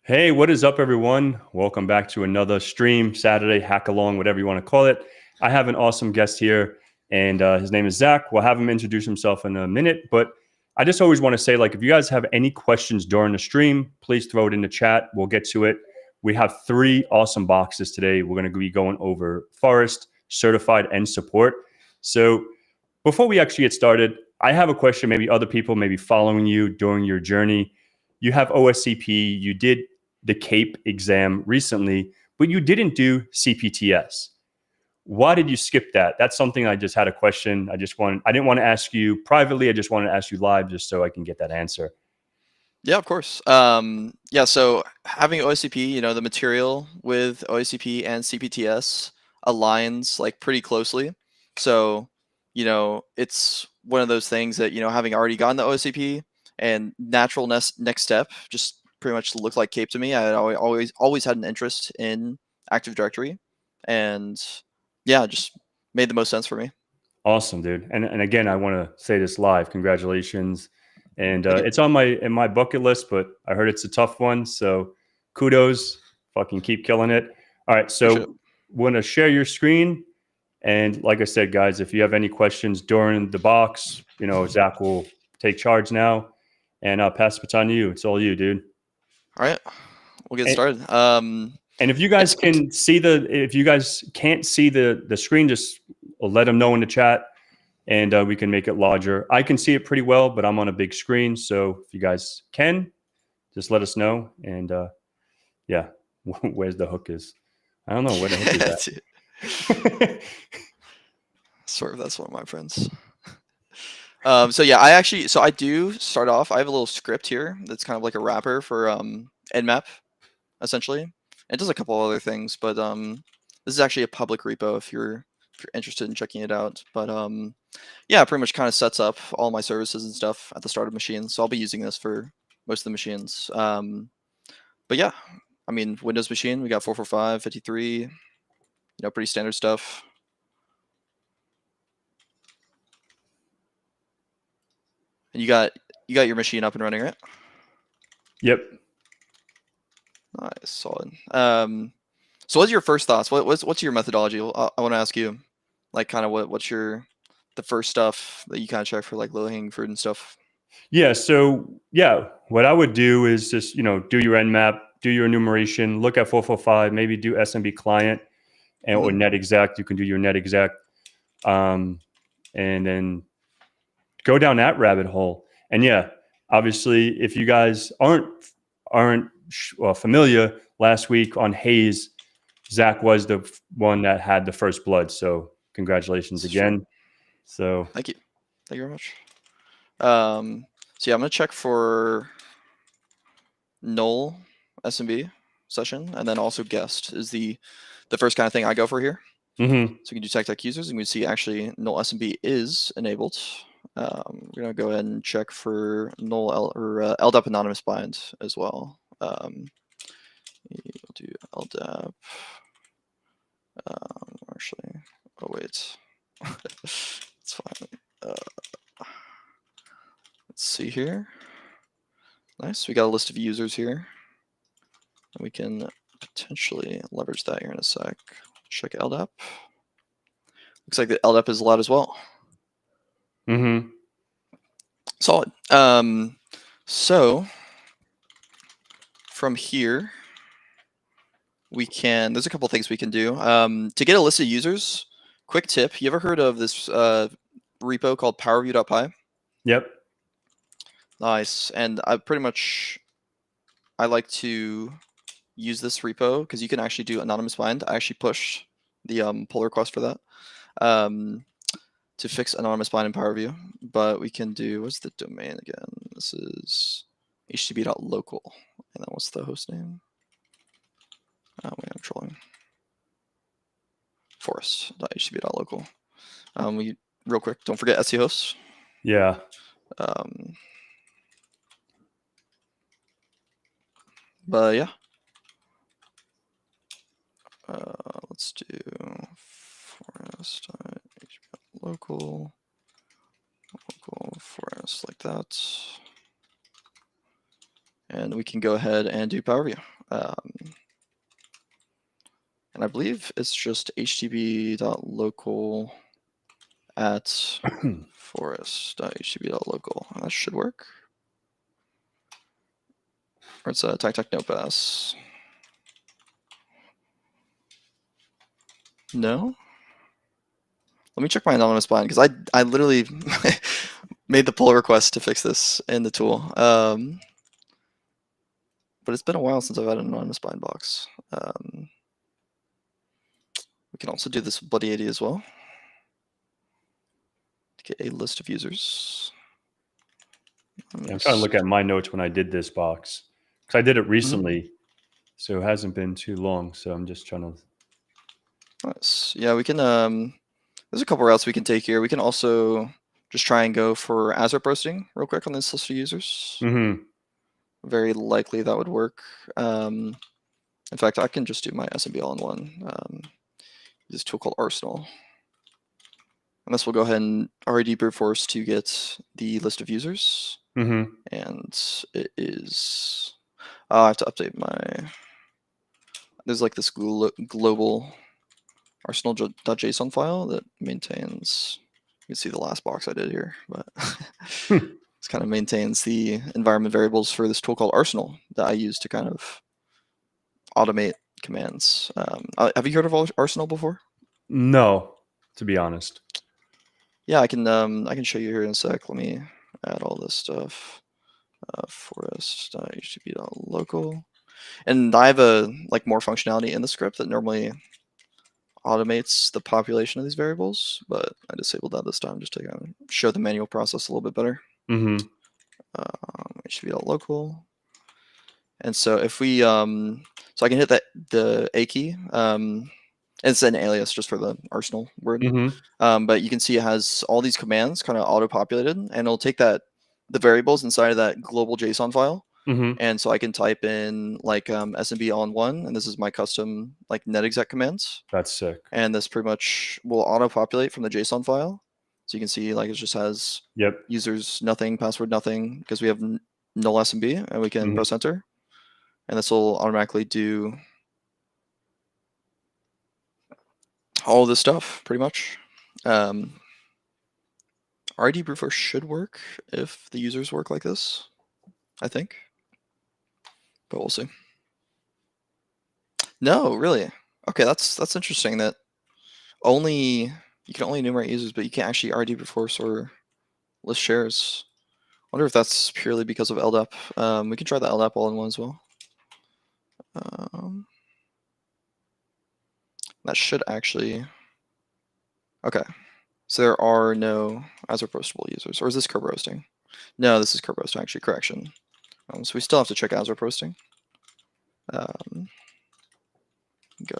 Hey, what is up, everyone? Welcome back to another stream, Saturday, hack along, whatever you want to call it. I have an awesome guest here, and his name is Zach. We'll have him introduce himself in a minute, but I just always want to say, if you guys have any questions during the stream, please throw it in the chat. We'll get to it. We have 3 awesome boxes today. We're going to be going over Forest, Certified, and Support. So before we actually get started, I have a question. Maybe other people may be following you during your journey. You have OSCP. You did the CAPE exam recently, but you didn't do CPTS. Why did you skip that? That's something I just had a question. I didn't want to ask you privately. I just wanted to ask you live just so I can get that answer. Yeah, of course. Yeah, so having OSCP, the material with OSCP and CPTS aligns pretty closely. So, it's one of those things that, having already gotten the OSCP and natural next step just pretty much looked like CAPE to me. I had always had an interest in Active Directory, and yeah, it just made the most sense for me. Awesome, dude. And again, I want to say this live. Congratulations. And Thank you. it's on my bucket list, but I heard it's a tough one. So kudos. Fucking keep killing it. All right. Appreciate it. So want to share your screen. And like I said, guys, if you have any questions during the box, Zach will take charge now and I'll pass the baton to you. It's all you, dude. All right, we'll get And, started. and if you guys can't see the screen, just let them know in the chat and we can make it larger. I can see it pretty well, but I'm on a big screen. So if you guys can, just let us know. And yeah, where's the hook is? I don't know where the hook is at. Sort of, that's one of my friends. So yeah, I do start off. I have a little script here that's kind of like a wrapper for Nmap, essentially. It does a couple other things, but this is actually a public repo if you're interested in checking it out. But yeah, it pretty much kind of sets up all my services and stuff at the start of machines. So I'll be using this for most of the machines. But yeah, I mean, Windows machine, we got 445, 53, pretty standard stuff. And you got your machine up and running, right? Yep. Nice, solid. So what's your first thoughts? What's your methodology? I want to ask you, kind of what's the first stuff that you kind of check for low-hanging fruit and stuff? Yeah. So yeah, what I would do is just, do your Nmap, do your enumeration, look at 445, maybe do SMB client or net exact. You can do your net exact. And then go down that rabbit hole. And yeah, obviously, if you guys aren't familiar, last week on Hayes, Zach was the one that had the first blood. So congratulations again. So thank you very much. So yeah, I'm gonna check for null SMB session, and then also guest is the first kind of thing I go for here. Mm-hmm. So we can do tech users, and we see actually null SMB is enabled. We're gonna go ahead and check for null LDAP anonymous bind as well. We'll do LDAP. Actually, oh wait, it's fine. Let's see here. Nice, we got a list of users here. And we can potentially leverage that here in a sec. Check LDAP. Looks like the LDAP is allowed as well. Mm-hmm. Solid. So from here, we can, there's a couple things we can do. To get a list of users, quick tip, you ever heard of this repo called powerview.py? Yep. Nice. And I like to use this repo because you can actually do anonymous bind. I actually pushed the pull request for that to fix anonymous bind in PowerView. But we can do, what's the domain again? This is http.local. And then what's the host name? Oh, wait, I'm trolling. Forest.http.local. Real quick, don't forget SC hosts. Yeah. But yeah. Let's do forest.http.local. Local forest like that. and we can go ahead and do power view. And I believe it's just http.local at forest.http.local. That should work. Or it's a tech nopass. No? Let me check my anonymous bind because I literally made the pull request to fix this in the tool. But it's been a while since I've had an anonymous bind box. We can also do this with Bloody 80 as well. To get a list of users. Yeah, I'm trying to look at my notes when I did this box because I did it recently, so it hasn't been too long. So I'm just trying to. Nice. Yeah, we can. There's a couple routes we can take here. We can also just try and go for ASRP roasting real quick on this list of users. Very likely that would work. In fact, I can just do my SMB all-in-one. This tool called Arsenal. And this will go ahead and RAD brute force to get the list of users. And it is. I have to update my. There's like this global arsenal.json file that maintains. You can see the last box I did here, but this kind of maintains the environment variables for this tool called Arsenal that I use to kind of automate commands. Have you heard of Arsenal before? No, to be honest. Yeah, I can show you here in a sec. Let me add all this stuff. Forest.http.local, and I have more functionality in the script that normally automates the population of these variables, but I disabled that this time just to kind of show the manual process a little bit better. http.local, and so if we so I can hit the A key. It's an alias just for the Arsenal word. But you can see it has all these commands kind of auto-populated, and it'll take the variables inside of that global JSON file. And so I can type in like SMB all-in-one, and this is my custom like netexec commands. That's sick. And this pretty much will auto-populate from the JSON file. So you can see like it just has users nothing, password nothing, because we have null SMB, and we can press enter. And this will automatically do all this stuff, pretty much. RD brute force should work if the users work like this, I think. But we'll see. No, really. Okay, that's interesting that you can only enumerate users, but you can't actually RD brute force or list shares. I wonder if that's purely because of LDAP. We can try the LDAP all-in-one as well. That should actually. Okay, so there are no ASRP roastable users, or is this curve roasting? No, this is curve roasting. Actually, correction. So we still have to check ASRP roasting. Go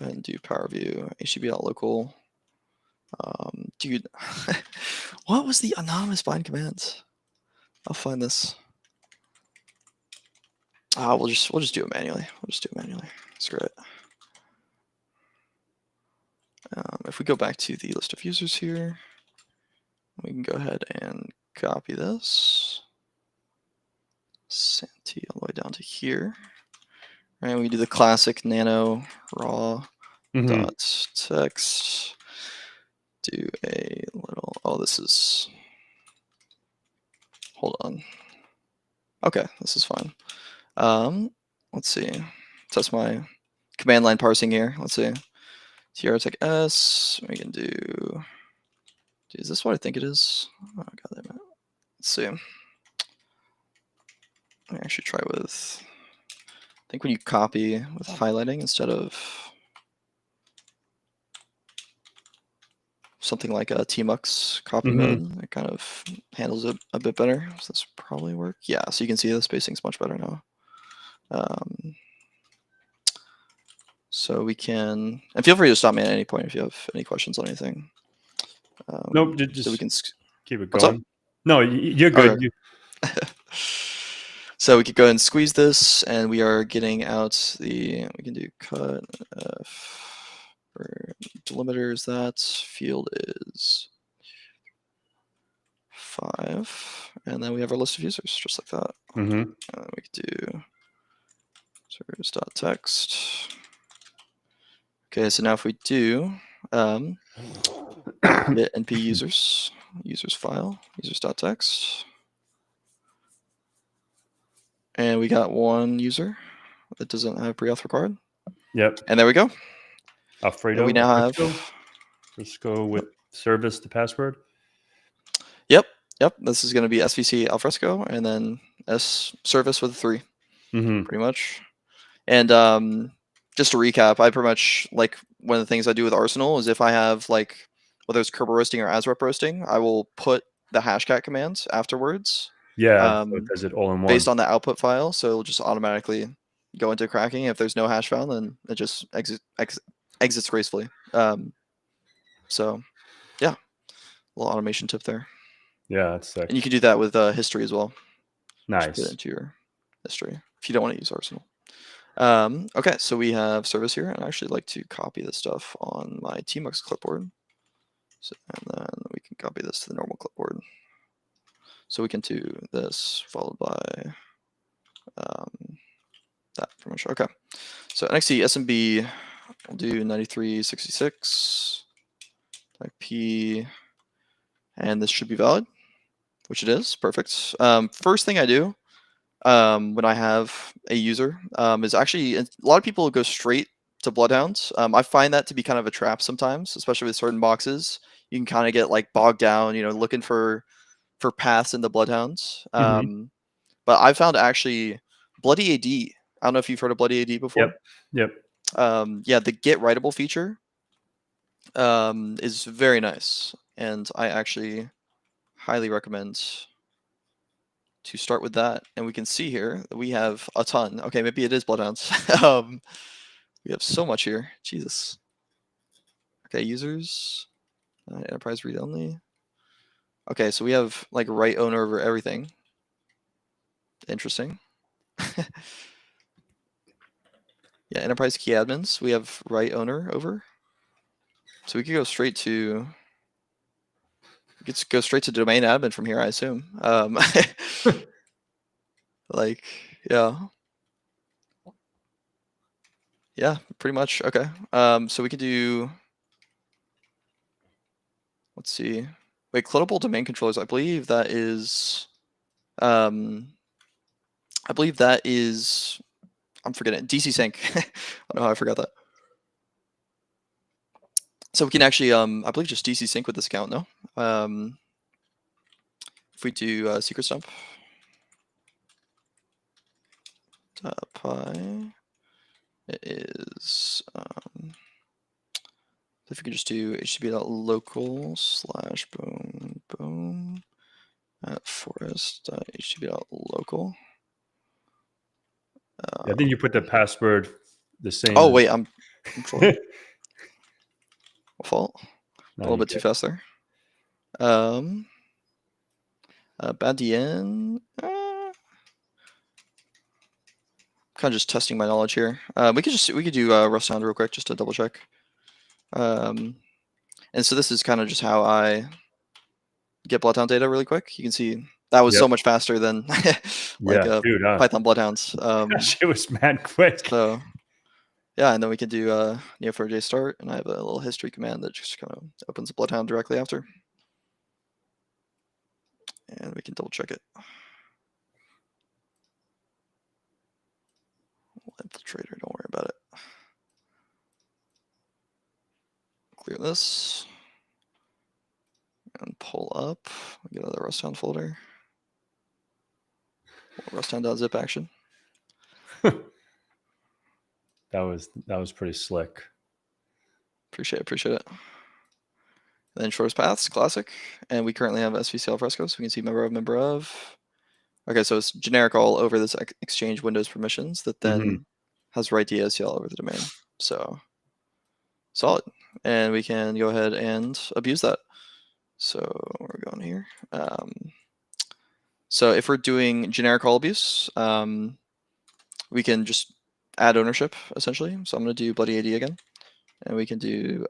ahead and do power view http.local. Dude, what was the anonymous bind command? I'll find this. We'll just do it manually. Screw it. If we go back to the list of users here, we can go ahead and copy this. Santi all the way down to here. And we do the classic nano raw dot text. Do a little. Oh, this is. Hold on. Okay, this is fine. Let's see. Test my command line parsing here. Let's see. TRTech S. We can do. Is this what I think it is? Oh, God damn it. Let's see. Let me actually try with. I think when you copy with highlighting instead of something like a tmux copy mode, it kind of handles it a bit better. So this will probably work. Yeah, so you can see the spacing's much better now. So we can, and feel free to stop me at any point if you have any questions on anything. Nope, just so we can keep it going. No, you're good. Okay. So we could go ahead and squeeze this, and we are getting out we can do cut for delimiters. That field is 5, and then we have our list of users just like that. And then we could do Servers.text. Okay, so now if we do get np users file, users.text, and we got one user that doesn't have pre-auth required. Yep. And there we go. Alfredo. And we now Alfresco? have. Let's go with service the password. Yep. This is going to be SVC Alfresco and then S service with a 3, pretty much. And just to recap, I pretty much like one of the things I do with Arsenal is if I have like whether it's Kerber roasting or ASREP roasting, I will put the hashcat commands afterwards. Yeah, so it does it all in one. Based on the output file, so it'll just automatically go into cracking. If there's no hash found, then it just exits gracefully. So yeah, a little automation tip there. Yeah, that's sick. And you can do that with history as well. Nice. Just put it into your history if you don't want to use Arsenal. Okay, so we have service here, and I actually like to copy this stuff on my TMUX clipboard. So, and then we can copy this to the normal clipboard. So we can do this followed by that pretty much. Okay, so NXT SMB, we'll do 9366 IP, and this should be valid, which it is. Perfect. First thing I do when I have a user is actually a lot of people go straight to Bloodhounds. I find that to be kind of a trap sometimes, especially with certain boxes. You can kind of get like bogged down, looking for paths in the Bloodhounds. But I found actually Bloody AD. I don't know if you've heard of Bloody AD before. Yep. Yeah, the get writable feature is very nice, and I actually highly recommend to start with that. And we can see here that we have a ton. Okay, maybe it is Bloodhounds. We have so much here. Jesus. Okay, users, enterprise read only. Okay, so we have like right owner over everything. Interesting. Yeah, enterprise key admins, we have right owner over. So we could go straight to domain admin from here, I assume. Like, yeah. Yeah, pretty much. Okay. So we could do, let's see. Wait, clonable domain controllers, I believe that is I'm forgetting DC sync. Oh no, I forgot that. So we can actually I believe just DC sync with this account, no? If we do secret stump pi, it is if we could just do http.local/boom at forest.http.local. I think you put the password the same. Oh wait, I'm fault. A little bit too fast there. Badien. Kind of just testing my knowledge here. We could do Rust sound real quick just to double check. And so this is kind of just how I get Bloodhound data really quick. You can see that was so much faster than like Python Bloodhounds. It was mad quick. So yeah, and then we can do neo4j start, and I have a little history command that just kind of opens the Bloodhound directly after. And we can double check it. Infiltrator, don't worry about it. Clear this. And pull up. Get out of the Rusthound folder. Rusthound.zip action. That was pretty slick. Appreciate it. And then shortest paths, classic. And we currently have SVC Alfresco, so we can see member of. Okay, so it's generic all over this exchange Windows permissions that then has write DSL over the domain. So solid. And we can go ahead and abuse that. So we're going here. So if we're doing generic all abuse, we can just add ownership essentially. So I'm going to do Bloody AD again, and we can do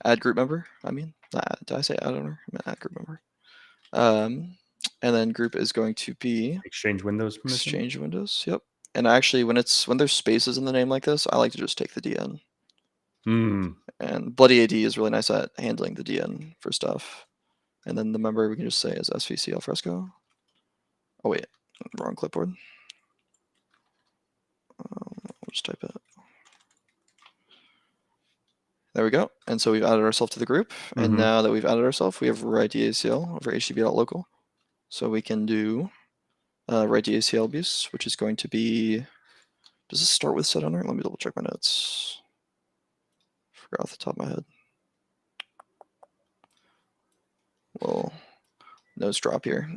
add group member. Did I say add owner? I meant add group member. And then group is going to be Exchange Windows permission. Exchange Windows. Yep. And actually, when there's spaces in the name like this, I like to just take the DN. And Bloody AD is really nice at handling the DN for stuff. And then the member we can just say is SVC alfresco. Oh wait, wrong clipboard. I'll just type it. There we go. And so we've added ourselves to the group. And now that we've added ourselves, we have write DACL over HTTP.local. So we can do write DACL abuse, which is going to be, does this start with set under? Let me double check my notes. Forgot off the top of my head. Well, nose drop here.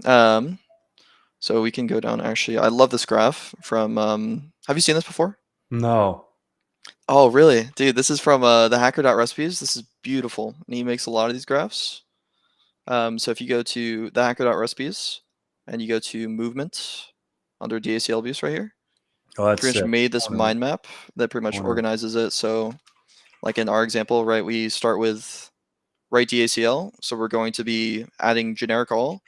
So we can go down, actually, I love this graph from, have you seen this before? No. Oh, really? Dude, this is from the hacker.recipes. This is beautiful. And he makes a lot of these graphs. So if you go to the hacker.recipes and you go to movement under DACL abuse right here, That's pretty much made this mind map that pretty much organizes it. So like in our example, right, we start with write DACL. So we're going to be adding generic all,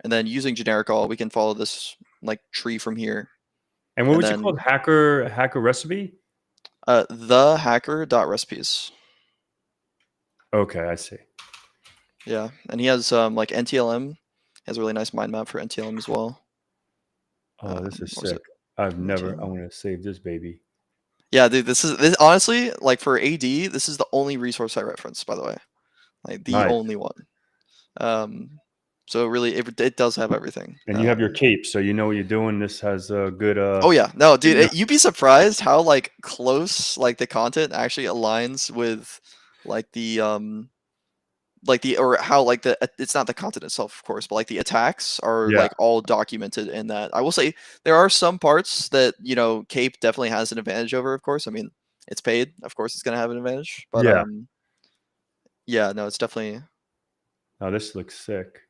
and then using generic all, we can follow this like tree from here. And what was it called? Hacker recipe? The hacker.recipes. Okay, I see. Yeah, and he has like NTLM. He has a really nice mind map for NTLM as well. Oh, this is sick. I want to save this baby. Yeah, dude, this honestly, like for AD, this is the only resource I reference, by the way. Like the only one. So really, it does have everything. And you have your cape, so you know what you're doing. This has a good. Oh yeah, no, dude, you'd be surprised how like close like the content actually aligns with like the or how like it's not the content itself, of course, but like the attacks are like all documented in that. I will say there are some parts that Cape definitely has an advantage over. Of course, I mean it's paid. Of course, it's gonna have an advantage. But yeah, no, it's definitely. Oh, this looks sick.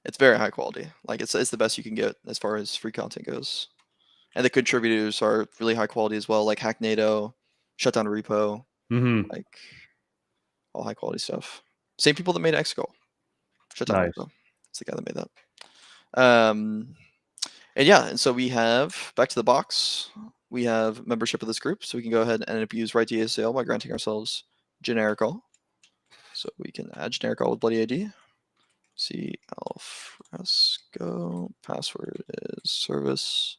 It's very high quality. Like it's the best you can get as far as free content goes, and the contributors are really high quality as well. Like Hacknado, Shutdown Repo, like all high quality stuff. Same people that made Xgo. Shutdown Repo. It's the guy that made that. And yeah, and so we have back to the box. We have membership of this group, so we can go ahead and abuse write DACL by granting ourselves generic all. So we can add generic all with bloody ID. C alfresco. Password is service.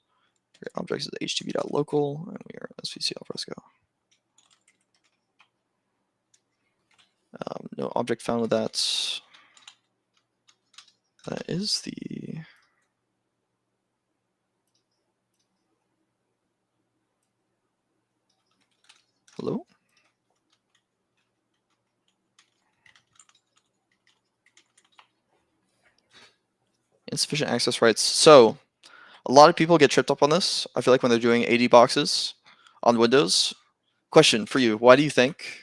Your object is HTTP.local, and we are SVC alfresco. No object found with that. That is the. Hello? Insufficient access rights. So a lot of people get tripped up on this. I feel like when they're doing AD boxes on Windows. Question for you. Why do you think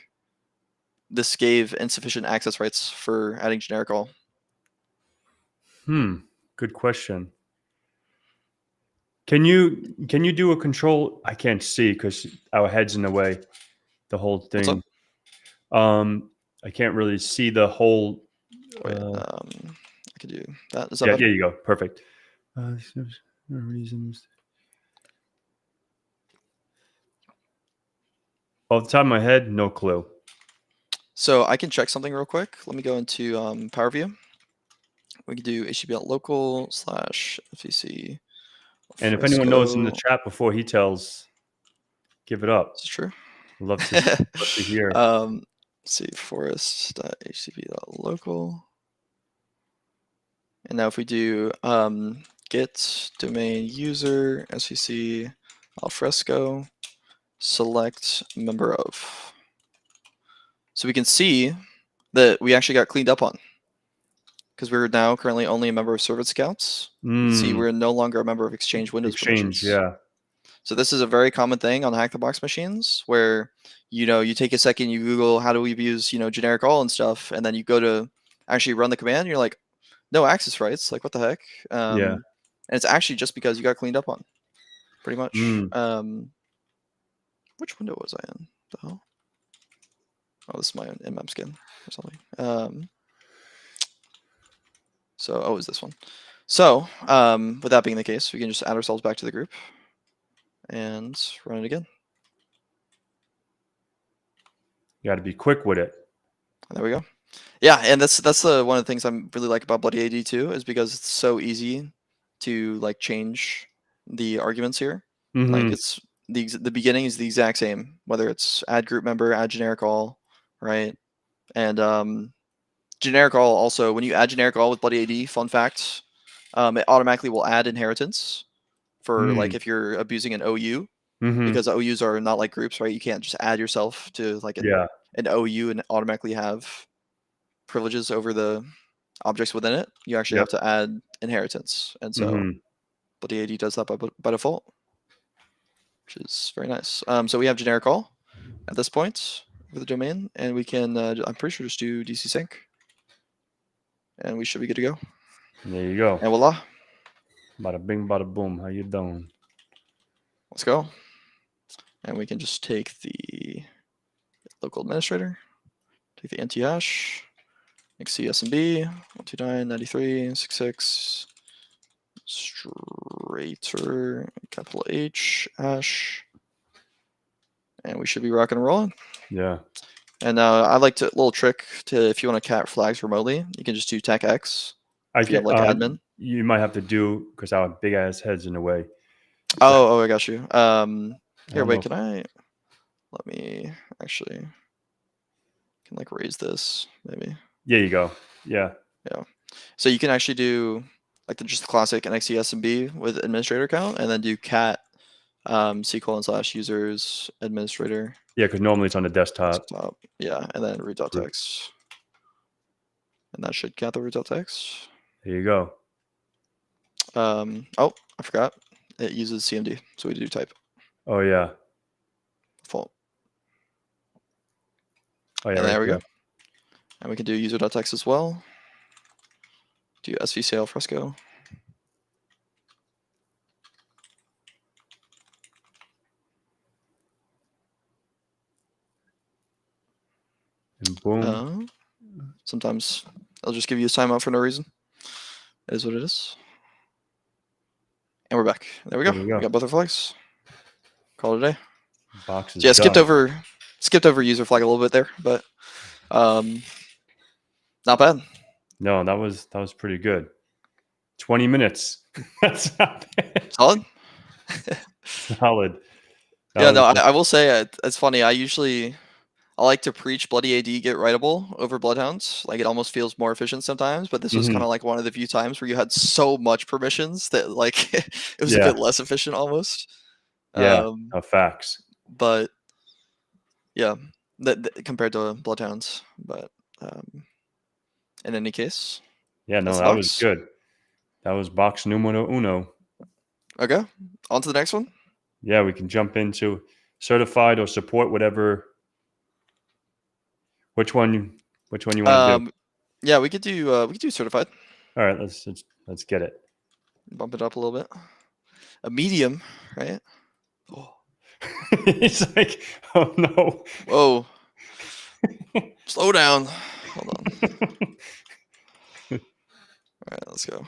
this gave insufficient access rights for adding generic all? Good question. Can you do a control? I can't see because our head's in the way. The whole thing. I can't really see the whole. Wait, I could do that. Is that yeah, better? there you go. Perfect. Reasons. Off the top of my head, no clue. So I can check something real quick. Let me go into Power View. We can do HTTP.local /FCC. And if anyone knows in the chat before he tells, give it up. This is true. Love to hear. Let's see, forest.http.local. And now if we do git domain user SVC alfresco select member of. So we can see that we actually got cleaned up on because we're now currently only a member of Service Scouts. See, we're no longer a member of Exchange Windows permissions. Yeah. So this is a very common thing on HackTheBox machines where, you take a second, you Google how do we use, generic all and stuff, and then you go to actually run the command, and you're like, no access rights, like what the heck? Yeah. And it's actually just because you got cleaned up on, pretty much. Which window was I in? The hell? Oh, this is my nmap skin or something. Oh, is this one? So with that being the case, we can just add ourselves back to the group. and run it again. You got to be quick with it. There we go. Yeah, and that's one of the things I'm really like about Bloody AD too, is because it's so easy to like change the arguments here. Like it's the beginning is the exact same, whether it's add group member, add generic all, right? And generic all also, when you add generic all with Bloody AD, fun fact, it automatically will add inheritance for like if you're abusing an OU, because OUs are not like groups, right? You can't just add yourself to like an OU and automatically have privileges over the objects within it. You actually have to add inheritance, and so Bloody AD does that by default, which is very nice. So we have generic all at this point for the domain, and we can I'm pretty sure just do DC sync, and we should be good to go. There you go. And voila. Bada bing, bada boom. How you doing? Let's go. And we can just take the local administrator, take the NT hash, XC SMB 129.93.66 straighter capital H hash, and we should be rocking and rolling. Yeah. And I like to little trick to, if you want to cat flags remotely, you can just do tech X. I get like admin. You might have to do, because our big ass head's in the way. Oh, I got you. Here, wait, let me actually can like raise this maybe. There you go. Yeah. Yeah. So you can actually do like just the classic NXE SMB with administrator account, and then do cat c:/users administrator. Yeah, because normally it's on the desktop. Yeah, and then root.txt. And that should cat the root.txt. There you go. Oh, I forgot. It uses CMD, so we do type. Oh, yeah. Default. Oh, yeah. And there we go. And we can do user.txt as well. Do svc alfresco. And boom. Sometimes I'll just give you a timeout for no reason. It is what it is. And we're back. There we go. We got both our flags. Call it a day. Boxes. So yeah, skipped over user flag a little bit there, but not bad. No, that was pretty good. 20 minutes. That's not bad. Solid. Solid. I will say it's funny. I like to preach Bloody AD get writable over Bloodhounds. Like, it almost feels more efficient sometimes, but this was kind of like one of the few times where you had so much permissions that like it was a bit less efficient almost. Yeah, facts. But yeah, compared to Bloodhounds. But in any case. Yeah, no, that was good. That was box numero uno. Okay, on to the next one. Yeah, we can jump into certified or support, whatever. Which one you want to do? Yeah, we could do certified. All right, let's get it. Bump it up a little bit. A medium, right? Oh. He's like, oh no. Whoa. Slow down. Hold on. All right, let's go.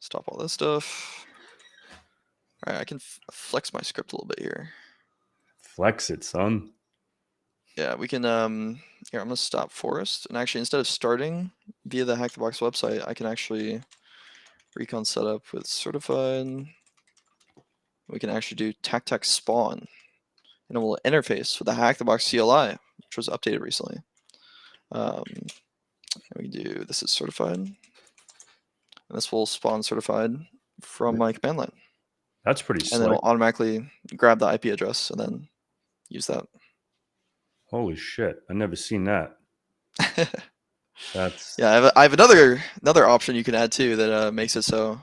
Stop all this stuff. All right, I can flex my script a little bit here. Flex it, son. Yeah, we can, here, I'm going to stop Forest. And actually, instead of starting via the HackTheBox website, I can actually recon setup with certified. We can actually do tac spawn. And it will interface with the HackTheBox CLI, which was updated recently. And we can do, this is certified. And this will spawn certified from my command line. That's pretty slick. And then it'll automatically grab the IP address and then use that. Holy shit! I've never seen that. That's yeah. I have another option you can add too that makes it so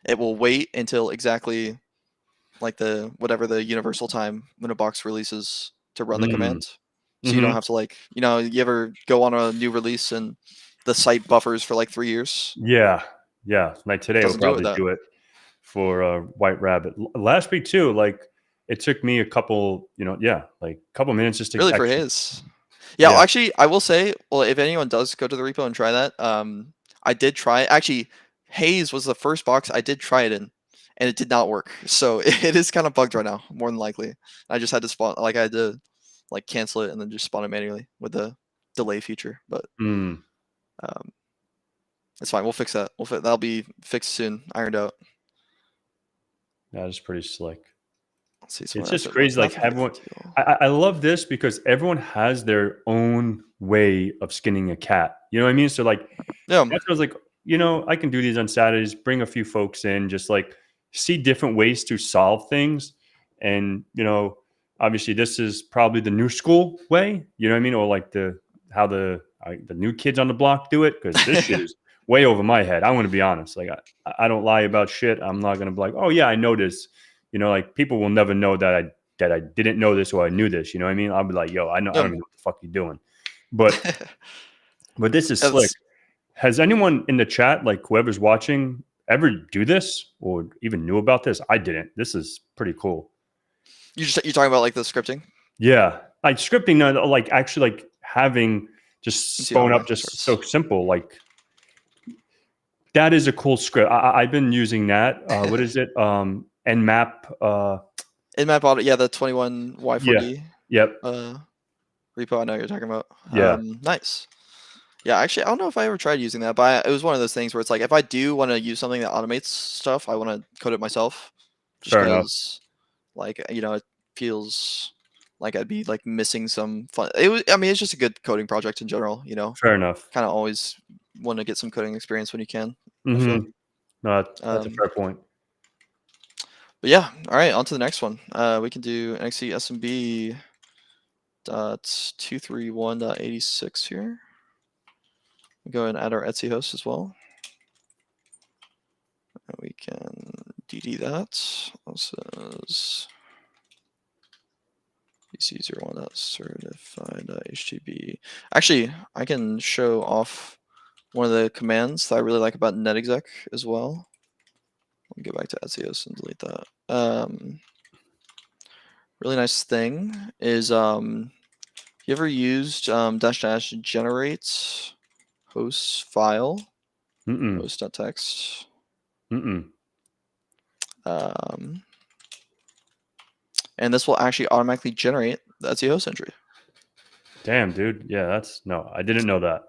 it will wait until exactly like whatever the universal time when a box releases to run the command. So you don't have to like, you ever go on a new release and the site buffers for like 3 years? Yeah. Like today, I'll probably do it for White Rabbit. Last week too, like. It took me a couple, like a couple minutes just to really for his. Yeah, well, actually, I will say, well, if anyone does go to the repo and try that, I did try it. Actually, Hayes was the first box I did try it in, and it did not work. So it is kind of bugged right now, more than likely. I just had to spawn, like I had to like cancel it and then just spawn it manually with the delay feature. But Mm, it's fine. We'll fix that. That'll be fixed soon, ironed out. that is pretty slick. Let's see. It's Someone just asked crazy. Like everyone, I love this because everyone has their own way of skinning a cat. You know what I mean? So like, Yeah. that's what I was like, I can do these on Saturdays, bring a few folks in, just like see different ways to solve things. And, obviously this is probably the new school way, you know what I mean? Or like how the new kids on the block do it. Cause this shit is way over my head. I want to be honest. Like I don't lie about shit. I'm not going to be like, oh yeah, I know this. Like people will never know that I didn't know this or I knew this. You know what I mean? I'll be like, yo, I don't even know what the fuck you're doing. But this is slick. Has anyone in the chat, like whoever's watching, ever do this or even knew about this? I didn't. This is pretty cool. You're talking about like the scripting? Yeah, like scripting, like actually like having just spawn up just so simple. Like that is a cool script. I've been using that. What is it? Nmap. Nmap audit. Yeah, the 21Y4D. Yeah. Yep. Repo. I know what you're talking about. Yeah. Nice. Yeah, actually, I don't know if I ever tried using that, but it was one of those things where it's like, if I do want to use something that automates stuff, I want to code it myself. Just Fair enough. because, like, it feels like I'd be like missing some fun. It's just a good coding project in general. Fair enough. Kind of always want to get some coding experience when you can. I Mm-hmm. feel. No, that's a fair point. But yeah, all right, on to the next one. We can do NXT SMB .231.86 here. We'll go ahead and add our Etsy host as well. And we can DD that. This is PC01.certified.htb. Actually, I can show off one of the commands that I really like about netexec as well. Let me go back to Etsy host and delete that. Really nice thing is you ever used -- generate host file host.txt? And this will actually automatically generate the Etsy host entry. Damn, dude. Yeah, I didn't know that.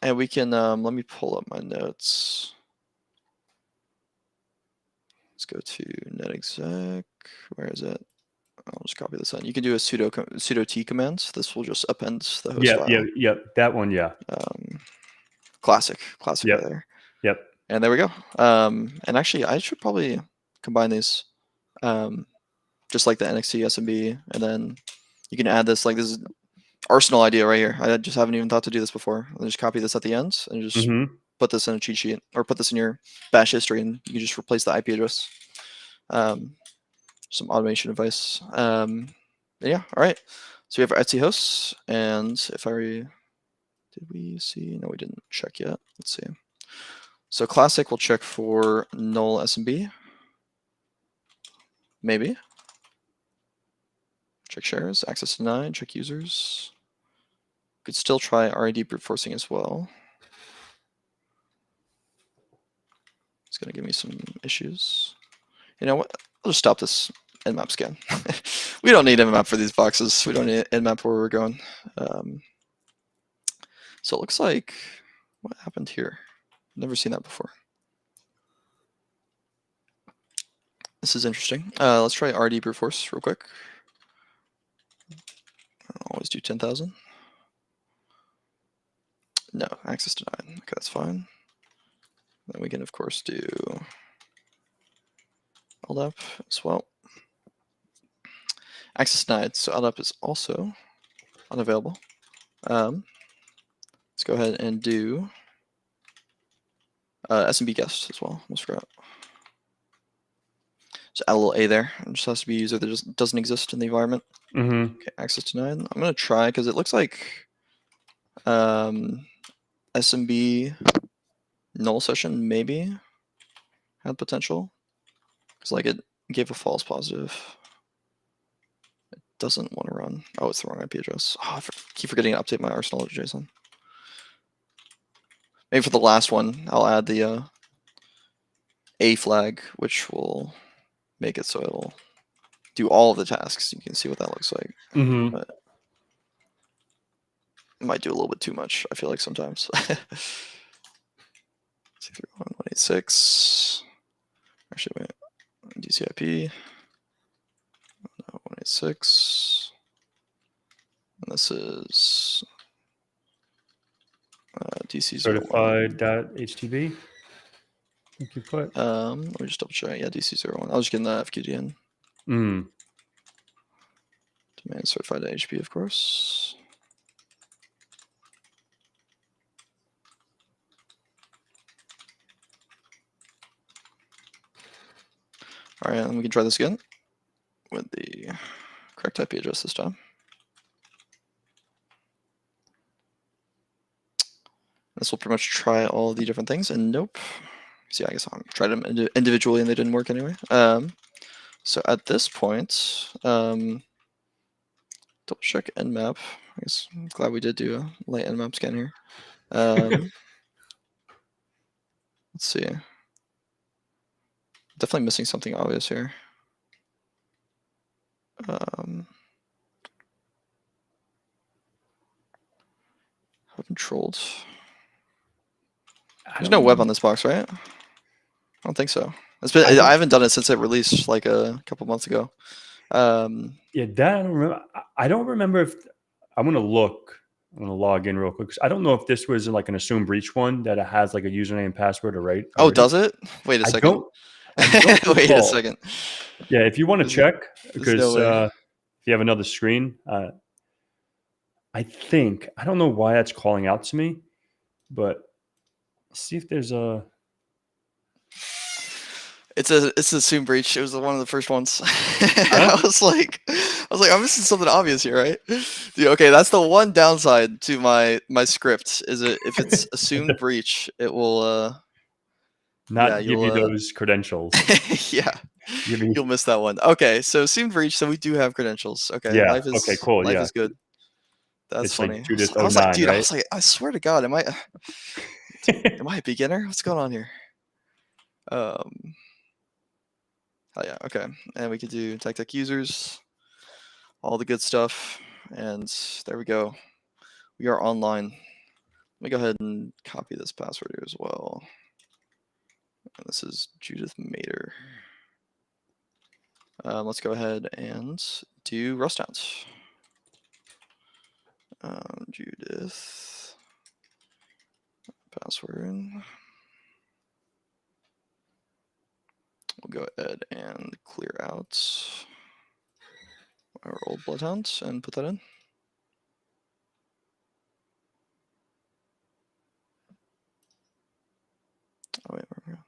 And we can let me pull up my notes. Let's go to netexec. Where is it? I'll just copy this in. You can do a sudo t command. This will just append the host file. Yeah. That one, yeah. Classic right there. Yep. And there we go. And actually, I should probably combine these, just like the NXT SMB, and then you can add this. Like this is arsenal idea right here. I just haven't even thought to do this before. I'll just copy this at the end and just put this in a cheat sheet, or put this in your bash history, and you can just replace the IP address. Some automation advice. Yeah, all right. So we have our Etsy hosts, and did we see? No, we didn't check yet. Let's see. So classic, we'll check for null SMB. Maybe. Check shares, access denied, check users. Could still try RID brute forcing as well. It's going to give me some issues. You know what? I'll just stop this nmap scan. We don't need nmap for these boxes. We don't need nmap where we're going. So it looks like, what happened here? Never seen that before. This is interesting. Let's try RD brute force real quick. I'll always do 10,000. No, access denied. Okay, that's fine. Then we can, of course, do LDAP as well. Access denied, so LDAP is also unavailable. Let's go ahead and do SMB guest as well. Almost forgot. Just add a little A there. It just has to be a user that just doesn't exist in the environment. Okay, access denied. I'm going to try, because it looks like SMB null session maybe had potential. Because like it gave a false positive. It doesn't want to run. Oh, it's the wrong IP address. Oh, I keep forgetting to update my arsenal.json. Maybe for the last one, I'll add the A flag, which will make it so it'll do all of the tasks. You can see what that looks like. Mm-hmm. But it might do a little bit too much, I feel like sometimes. 186. Actually, wait. DCIP. 186. And this is DC01. Certified.htb. You can put. Let me just double check. Yeah, DC01. I was just getting the FQD in. Demand certified HP, of course. All right, and we can try this again with the correct IP address this time. This will pretty much try all the different things, and nope. See, I guess I tried them individually and they didn't work anyway. So at this point, double check Nmap. I guess I'm glad we did do a light Nmap scan here. Let's see. Definitely missing something obvious here. Controlled. There's no web on this box, right? I don't think so. It's been. I haven't done it since it released like a couple months ago. Yeah, that I don't remember. I don't remember if I'm gonna look. I'm gonna log in real quick. I don't know if this was like an assumed breach one that it has like a username and password already. Oh, does it? Wait a second. I don't Wait a second. Yeah, if you want to check, because no if you have another screen, I think I don't know why that's calling out to me, but see if there's a. It's a assumed breach. It was one of the first ones. I was like, I'm missing something obvious here, right? Dude, okay, that's the one downside to my script. Is it if it's assumed breach, it will not give you those credentials. Yeah, you'll miss that one. Okay, so assumed breach. So we do have credentials. Okay, yeah. Life is cool. Life is good. That's it's funny. Like Judith I was like, 09, dude, right? I was like, I swear to God, am I a beginner? What's going on here? Oh yeah, okay. And we could do tech users, all the good stuff. And there we go. We are online. Let me go ahead and copy this password here as well. And this is Judith Mater. Let's go ahead and do Rust outs. Judith password. We'll go ahead and clear out our old bloodhounds and put that in. Oh wait, where we go?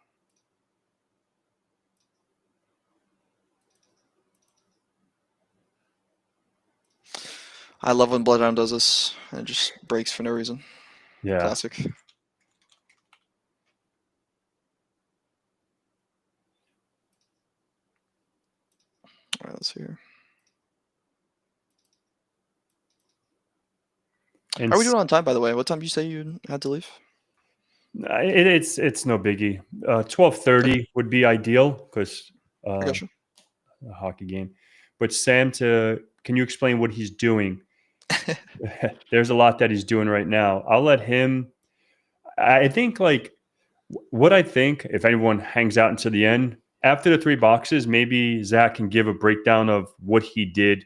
I love when Bloodhound does this, and it just breaks for no reason. Yeah. Classic. All right, let's see here. How are we doing on time, by the way? What time did you say you had to leave? It's no biggie. 12:30 would be ideal because I got you. A hockey game. But Sam, can you explain what he's doing? There's a lot that he's doing right now. I'll let him. I think like what I think, if anyone hangs out until the end, after the 3 boxes, maybe Zach can give a breakdown of what he did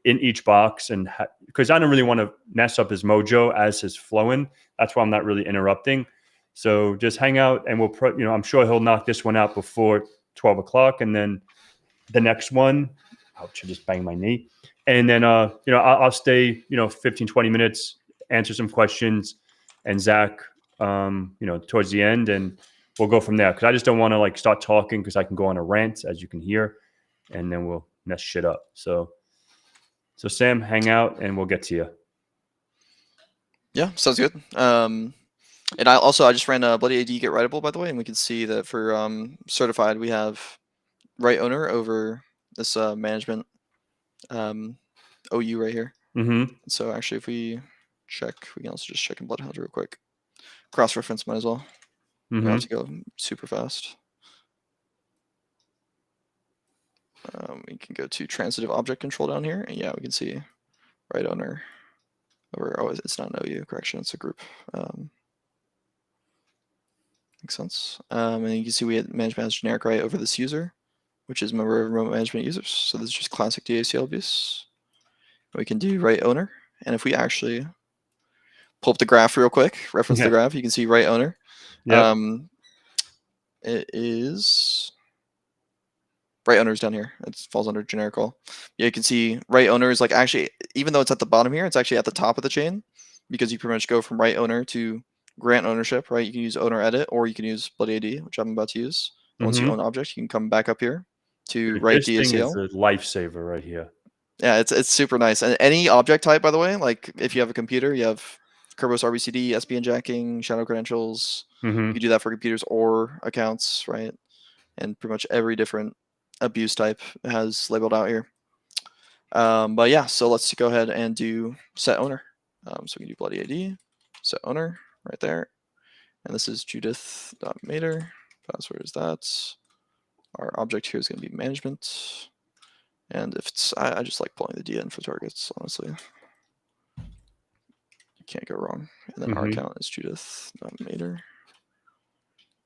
in each box, and because I don't really want to mess up his mojo as his flowing. That's why I'm not really interrupting. So just hang out, and I'm sure he'll knock this one out before 12 o'clock, and then the next one, ouch, I just banged my knee. And then, I'll stay, 15, 20 minutes, answer some questions, and Zach, towards the end, and we'll go from there. Because I just don't want to like start talking because I can go on a rant, as you can hear, and then we'll mess shit up. So Sam, hang out, and we'll get to you. Yeah, sounds good. And I just ran a Bloody AD get writable, by the way, and we can see that for certified, we have right owner over this management OU right here. Mm-hmm. So actually, if we check, we can also just check in Bloodhound real quick. Cross-reference might as well. Mm-hmm. We have to go super fast. We can go to transitive object control down here, and yeah, we can see right owner over. Oh, it's not an OU, correction, it's a group. Makes sense. And you can see we had management as generic right over this user, which is member of remote management users. So this is just classic DACL abuse. We can do right owner, and if we actually pull up the graph real quick, reference the graph, you can see right owner. Yep. It is right owner is down here. It falls under generic all. Yeah, you can see right owner is like actually, even though it's at the bottom here, it's actually at the top of the chain because you pretty much go from right owner to grant ownership, right? You can use owner edit or you can use bloody AD, which I'm about to use. And once you own object, you can come back up here to write This thing is DACL. a lifesaver right here. Yeah, it's super nice. And any object type, by the way, like if you have a computer, you have Kerberos RBCD, SPN jacking, shadow credentials. You do that for computers or accounts, right? And pretty much every different abuse type has labeled out here. But yeah, so let's go ahead and do set owner. So we can do bloody AD, set owner right there. And this is Judith.mater. Password is that. Our object here is going to be management. And if it's, I just like pulling the DN for targets, honestly. You can't go wrong. And then our account is Judith.mater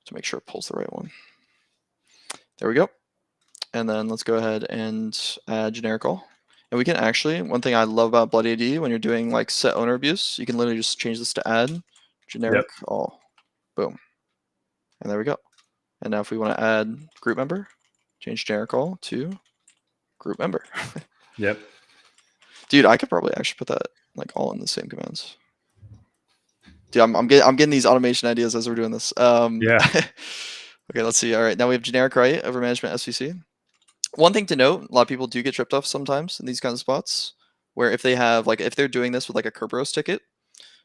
to make sure it pulls the right one. There we go. And then let's go ahead and add generic all. And we can actually, one thing I love about bloody AD when you're doing like set owner abuse, you can literally just change this to add generic all. Boom. And there we go. And now if we want to add group member, change generic all to group member. Yep. Dude, I could probably actually put that like all in the same commands. Dude, I'm getting these automation ideas as we're doing this. Yeah. Okay, let's see. All right, now we have generic right over management SVC. One thing to note, a lot of people do get tripped off sometimes in these kinds of spots, where if they have like if they're doing this with like a Kerberos ticket,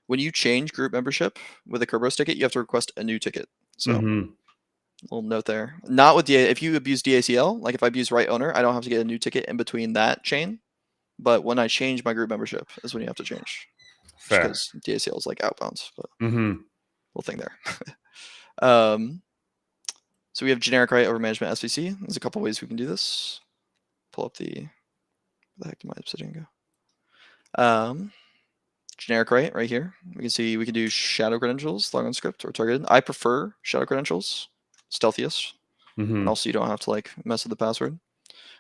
when you change group membership with a Kerberos ticket, you have to request a new ticket. So little note there. Not with if you abuse DACL, like if I abuse right owner, I don't have to get a new ticket in between that chain. But when I change my group membership is when you have to change. Fair. Because DACL is like outbound. But little thing there. So we have generic right over management SVC. There's a couple ways we can do this. Pull up the where the heck did my obsidian go? Generic right here. We can see we can do shadow credentials, log on script, or targeted. I prefer shadow credentials, stealthiest. And also you don't have to like mess with the password.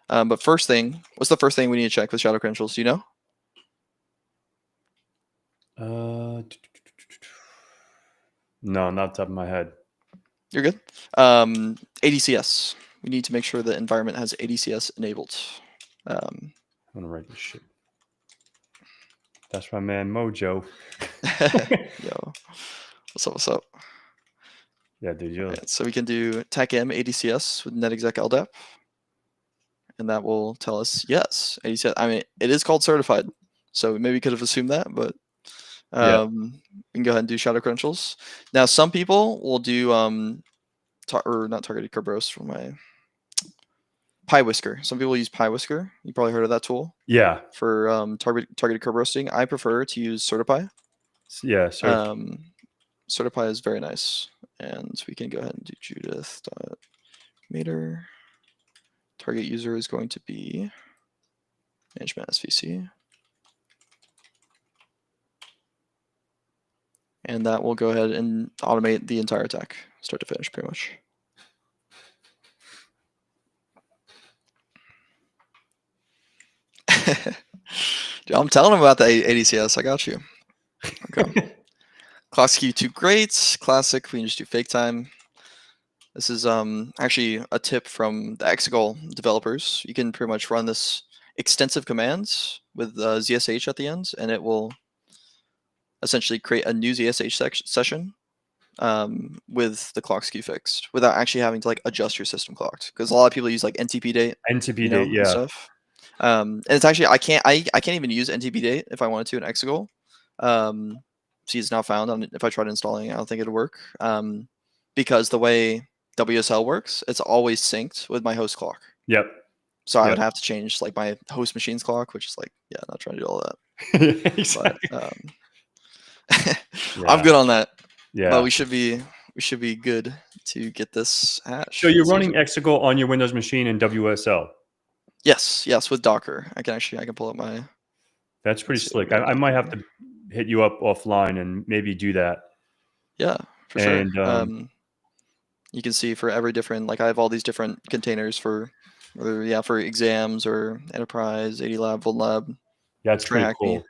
But first thing, what's the first thing we need to check with shadow credentials? Do you know? No, not off the top of my head. You're good. ADCS. We need to make sure the environment has ADCS enabled. I'm gonna write this shit. That's my man Mojo. Yo, what's up? Yeah, dude. Okay, so we can do TechM ADCS with netexec LDAP, and that will tell us yes, ADCS. I mean, it is called certified, so maybe we could have assumed that, but we can go ahead and do shadow credentials. Now, some people will do or not targeted Kerberos for my PyWhisker. Some people use PyWhisker. You probably heard of that tool. Yeah. For targeted Kerberosing, I prefer to use CertiPy. Yeah, CertiPy is very nice, and we can go ahead and do Judith.mater. Target user is going to be management SVC. And that will go ahead and automate the entire attack, start to finish, pretty much. Dude, I'm telling him about the ADCS. I got you. Okay. Clock skew 2 great. Classic. We can just do fake time. This is actually a tip from the Exegol developers. You can pretty much run this extensive commands with ZSH at the end, and it will essentially create a new ZSH session with the clock skew fixed without actually having to like adjust your system clocked. Because a lot of people use like NTP date, and stuff. And it's actually I can't even use NTP date if I wanted to in Exegol. See, it's now found. If I tried installing it, I don't think it'd work. Because the way WSL works, it's always synced with my host clock. Yep. So I would have to change like my host machine's clock, which is like, yeah, not trying to do all that. Exactly. But, I'm good on that. Yeah. But we should be good to get this hash. So you're running Exegol on your Windows machine in WSL? Yes, with Docker. I can pull up my. That's pretty Let's see what we slick. got I might have here. to hit you up offline and maybe do that. Yeah, for sure. And You can see for every different, like I have all these different containers for, for exams or enterprise, AD Lab, Volt Lab, yeah, it's pretty Track Me. cool.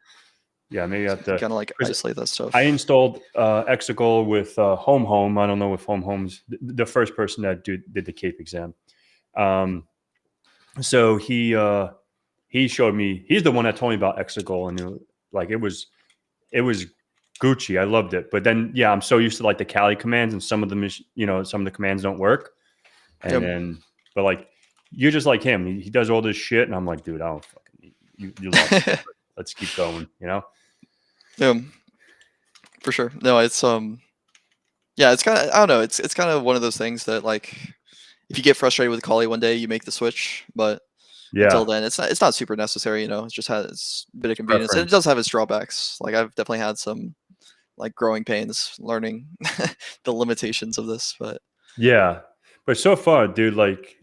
Yeah, maybe I have to. Kind of like 'Cause isolate that stuff. I installed Exegol with Home. I don't know if Home's the first person that did the CAPE exam. So he showed me. He's the one that told me about Exegol, and it was Gucci. I loved it. But then yeah, I'm so used to like the Kali commands, and some of the commands don't work. And Yep. then, but like you're just like him. He does all this shit, and I'm like, dude, I don't fucking you love it. Let's keep going. Yeah, for sure. No, it's yeah, it's kind of, I don't know, it's kind of one of those things that like if you get frustrated with Kali one day, you make the switch, but until Yeah, then, it's not super necessary. It just has a bit of convenience, and it preference. does have its drawbacks. Like I've definitely had some like growing pains learning the limitations of this, but Yeah, but so far, dude, like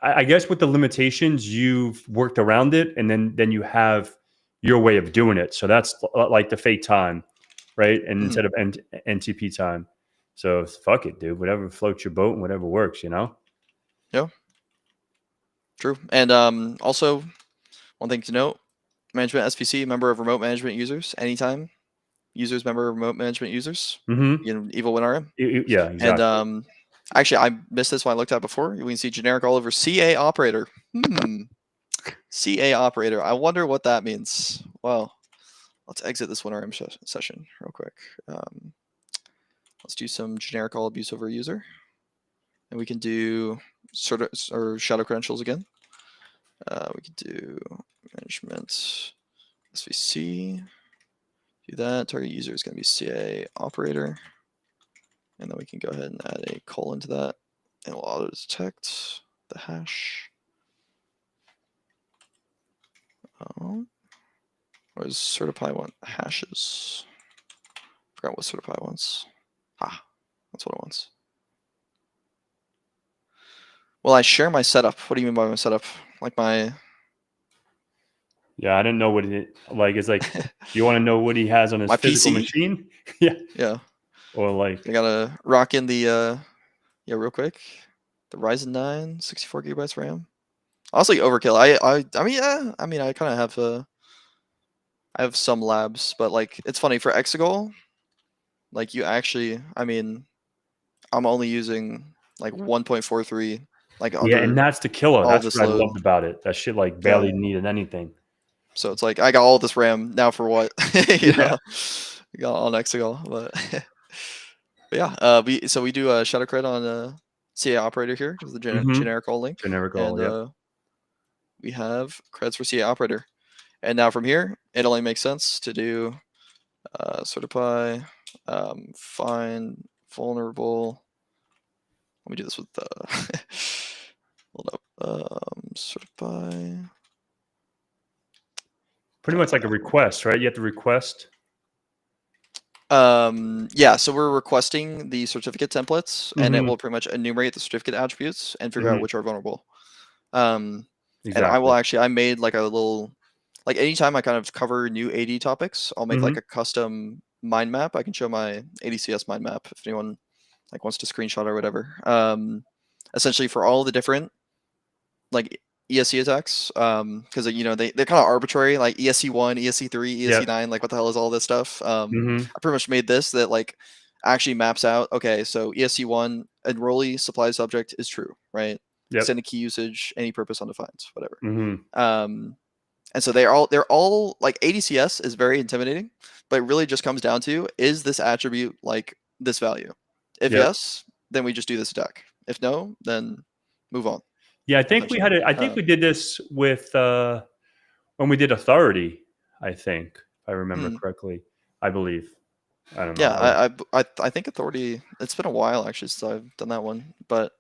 I guess with the limitations, you've worked around it, and then you have your way of doing it. So that's like the fake time, right? And instead of NTP time. So fuck it, dude. Whatever floats your boat and whatever works. yeah, true. And also one thing to note: management SVC, member of remote management users, anytime users, member of remote management users, Mm-hmm. Evil WinRM. Yeah, And exactly. actually, I missed this when I looked at it before. We can see generic all over CA operator. CA operator. I wonder what that means. Well, let's exit this WinRM session real quick. Let's do some generic all abuse over user. And we can do sort of or shadow credentials again. We can do management SVC. Do that. Target user is going to be CA operator. And then we can go ahead and add a colon to that. And we'll auto detect the hash. What does certify want? Hashes. Forgot what certify wants. Ah, that's what it wants. Well, I share my setup. What do you mean by my setup? Like my. Yeah, I didn't know what it like. It's like you want to know what he has on his My physical PC? machine. Yeah, Yeah. or like I gotta rock in the yeah, real quick. The Ryzen 9, 64 gigabytes RAM. Honestly, overkill. I mean, yeah. I mean, I kind of have I have some labs, but like it's funny for Exegol. Like you actually, I mean, I'm only using like 1.43, like yeah, and under that's the killer. all That's this what I load. loved about it. That shit like Yeah. barely needed anything. So it's like I got all this RAM now for what? Yeah. I got all next ago, but yeah. We do a shadow cred on CA operator here is the generic all link, Generic and all. Yep. we have creds for CA operator. And now from here, it only makes sense to do certify, find vulnerable. Let me do this with hold up, certify. Pretty much like a request, right? You have to request. Yeah, so we're requesting the certificate templates, and it Mm-hmm. will pretty much enumerate the certificate attributes and figure out which are vulnerable. And I will Exactly. actually, I made like a little, like anytime I kind of cover new AD topics, I'll make like a custom mind map. I can show my ADCS mind map if anyone like wants to screenshot or whatever. Essentially for all the different like ESC attacks, because they're kind of arbitrary, like ESC1, ESC3, ESC9, like what the hell is all this stuff? I pretty much made this that like actually maps out. Okay, so ESC1 enrollee supply subject is true, right? Yep. Extended key usage, any purpose undefined, whatever. Mm-hmm. And so they're all like ADCS is very intimidating, but it really just comes down to, is this attribute like this value? If Yep. yes, then we just do this attack. If no, then move on. Yeah, I think we had it. I think we did this with when we did authority. I think, if I remember correctly. I believe. I don't know. Yeah, I think authority. It's been a while actually since I've done that one, but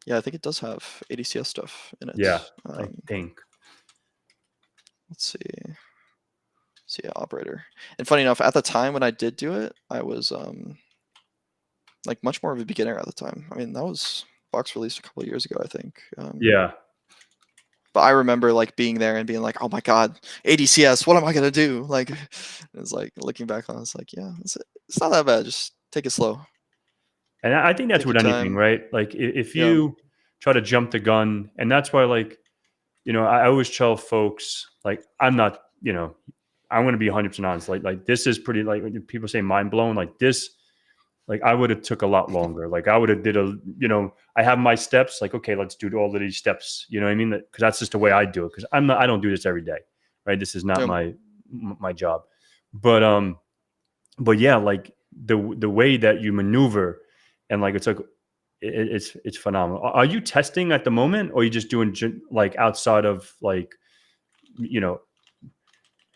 yeah, I think it does have ADCS stuff in it. Yeah, I think. Let's see. See, operator. And funny enough, at the time when I did do it, I was like much more of a beginner at the time. I mean, that was Box released a couple of years ago, I think. Yeah. But I remember like being there and being like, oh my God, ADCS, what am I gonna do? Like, it's like looking back on, it's like, yeah, it's not that bad. Just take it slow. And I think that's Take with your anything, time. right? Like if Yeah. you try to jump the gun, and that's why, like, I always tell folks, like, I'm not, I'm going to be 100% honest. Like this is pretty, like when people say mind blown, like this, like I would have took a lot longer. Like I would have did I have my steps. Like, okay, let's do all of these steps. You know what I mean? Because that's just the way I do it. Because I don't do this every day, right? This is not Yeah. my job. But yeah, like the way that you maneuver, and like it's phenomenal. Are you testing at the moment, or are you just doing like outside of like, you know,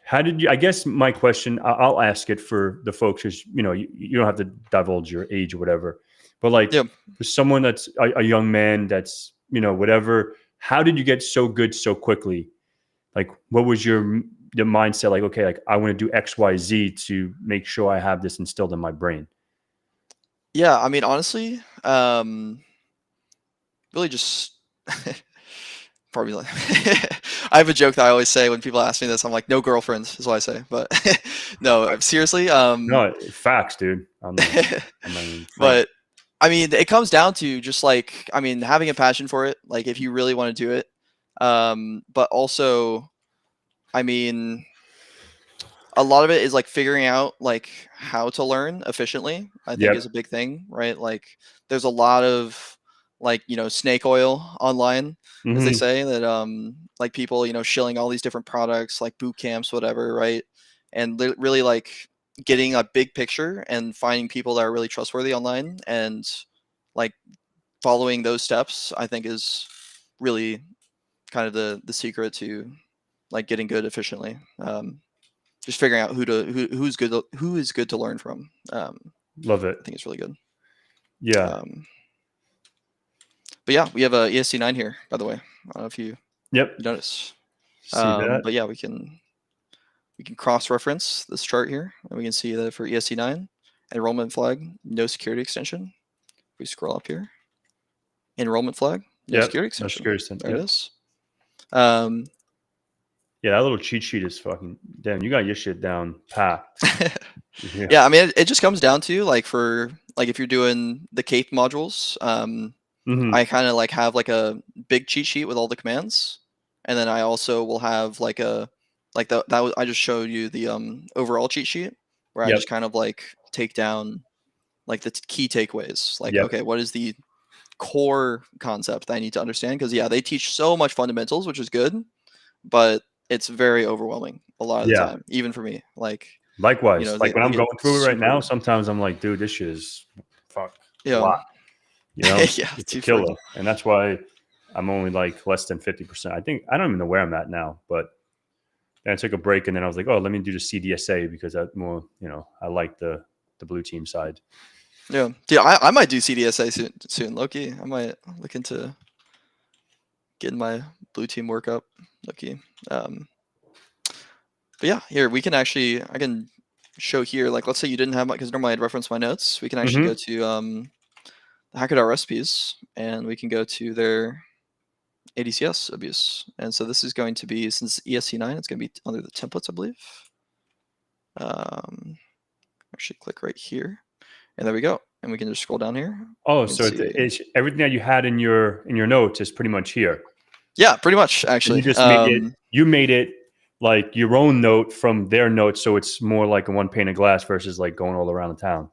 how did you? I guess my question, I'll ask it for the folks, because you don't have to divulge your age or whatever, but like Yeah. for someone that's a young man that's whatever, how did you get so good so quickly? Like, what was your mindset? Like, okay, like I want to do X, Y, Z to make sure I have this instilled in my brain. Yeah. I mean, honestly, really just probably like I have a joke that I always say when people ask me this. I'm like, no girlfriends is what I say, but no, seriously. No, facts, dude. I'm not even front. But I mean, it comes down to just like, I mean, having a passion for it, like if you really want to do it. But also, I mean, a lot of it is like figuring out like how to learn efficiently, I think is Yep. a big thing, right? Like there's a lot of like, snake oil online, as they Hmm. say, that like people, shilling all these different products like boot camps, whatever, right? And really like getting a big picture and finding people that are really trustworthy online and like following those steps, I think is really kind of the secret to like getting good efficiently. Just figuring out who is good to learn from. Love it. I think it's really good. Yeah. Um, but yeah, we have a ESC9 here, by the way. I don't know if you Yep. notice. See that? But yeah, we can cross-reference this chart here, and we can see that for ESC9, enrollment flag, no security extension. We scroll up here, enrollment flag, no Yep. security That's extension. curious. There it Yep. is. Um, Yeah, that little cheat sheet is fucking damn. You got your shit down packed. Yeah. yeah, I mean, it just comes down to like for like if you're doing the CAPE modules, Hmm. I kind of like have like a big cheat sheet with all the commands, and then I also will have like a like I just showed you the overall cheat sheet where I Yep. just kind of like take down like the key takeaways. Like, Yep. okay, what is the core concept that I need to understand? Because yeah, they teach so much fundamentals, which is good, but it's very overwhelming a lot of the Yeah. time, even for me. Like, Likewise. Like when they I'm get going through it right now, super, sometimes I'm like, dude, this shit is fuck a yeah, lot. yeah, It's a too for killer, and that's why I'm only like less than 50%. I think I don't even know where I'm at now, but then I took a break, and then I was like, oh, let me do the CDSA because that more, I like the blue team side. yeah. Dude, I might do CDSA soon. Loki, I might look into getting my blue team work up. Loki. But yeah, here we can actually I can show here. Like, let's say you didn't have my because normally I'd reference my notes. We can actually go Hmm. to the Hacker recipes and we can go to their ADCS abuse. And so this is going to be since ESC9, it's going to be under the templates, I believe. Actually, click right here, and there we go. And we can just scroll down here. Oh, You can so see. it's everything that you had in your notes is pretty much here. Yeah, pretty much And you actually. just made it like your own note from their notes, so it's more like a one pane of glass versus like going all around the town.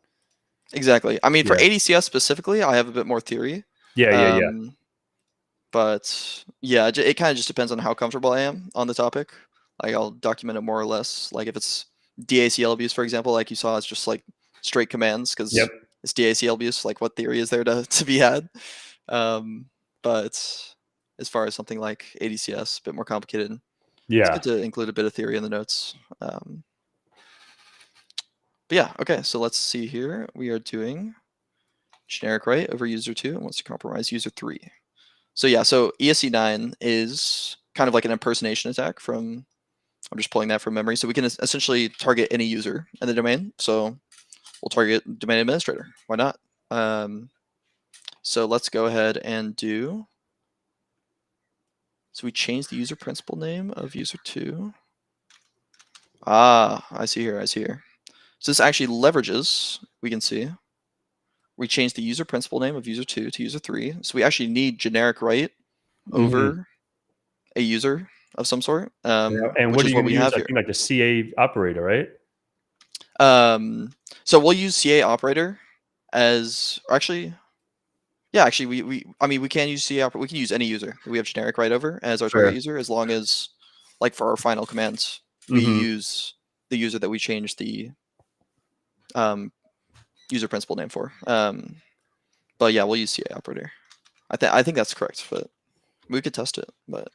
Exactly. I mean, for Yeah. ADCS specifically, I have a bit more theory. Yeah. But yeah, it kind of just depends on how comfortable I am on the topic. Like I'll document it more or less. Like if it's DACL abuse, for example, like you saw, it's just like straight commands because Yep. it's DACL abuse. Like what theory is there to be had? But as far as something like ADCS, a bit more complicated. It's Yeah. good to include a bit of theory in the notes. But yeah, okay. So let's see here. We are doing generic right over user 2 and wants to compromise user 3. So yeah, so ESC9 is kind of like an impersonation attack from, I'm just pulling that from memory. So we can essentially target any user in the domain. So we'll target domain administrator. Why not? So let's go ahead and do So we change the user principal name of user2. Ah, I see here. So this actually leverages, we can see, we change the user principal name of user2 to user3. So we actually need generic right over a user of some sort, And which what are is you what going to we use? have I here. think like the CA operator, right? So we'll use CA operator as actually, yeah, actually we can use CA operator. We can use any user that we have generic right over as our target Sure. user, as long as, like, for our final commands, we use the user that we changed the user principal name for. But yeah, we'll use CA operator. I think that's correct, but we could test it. But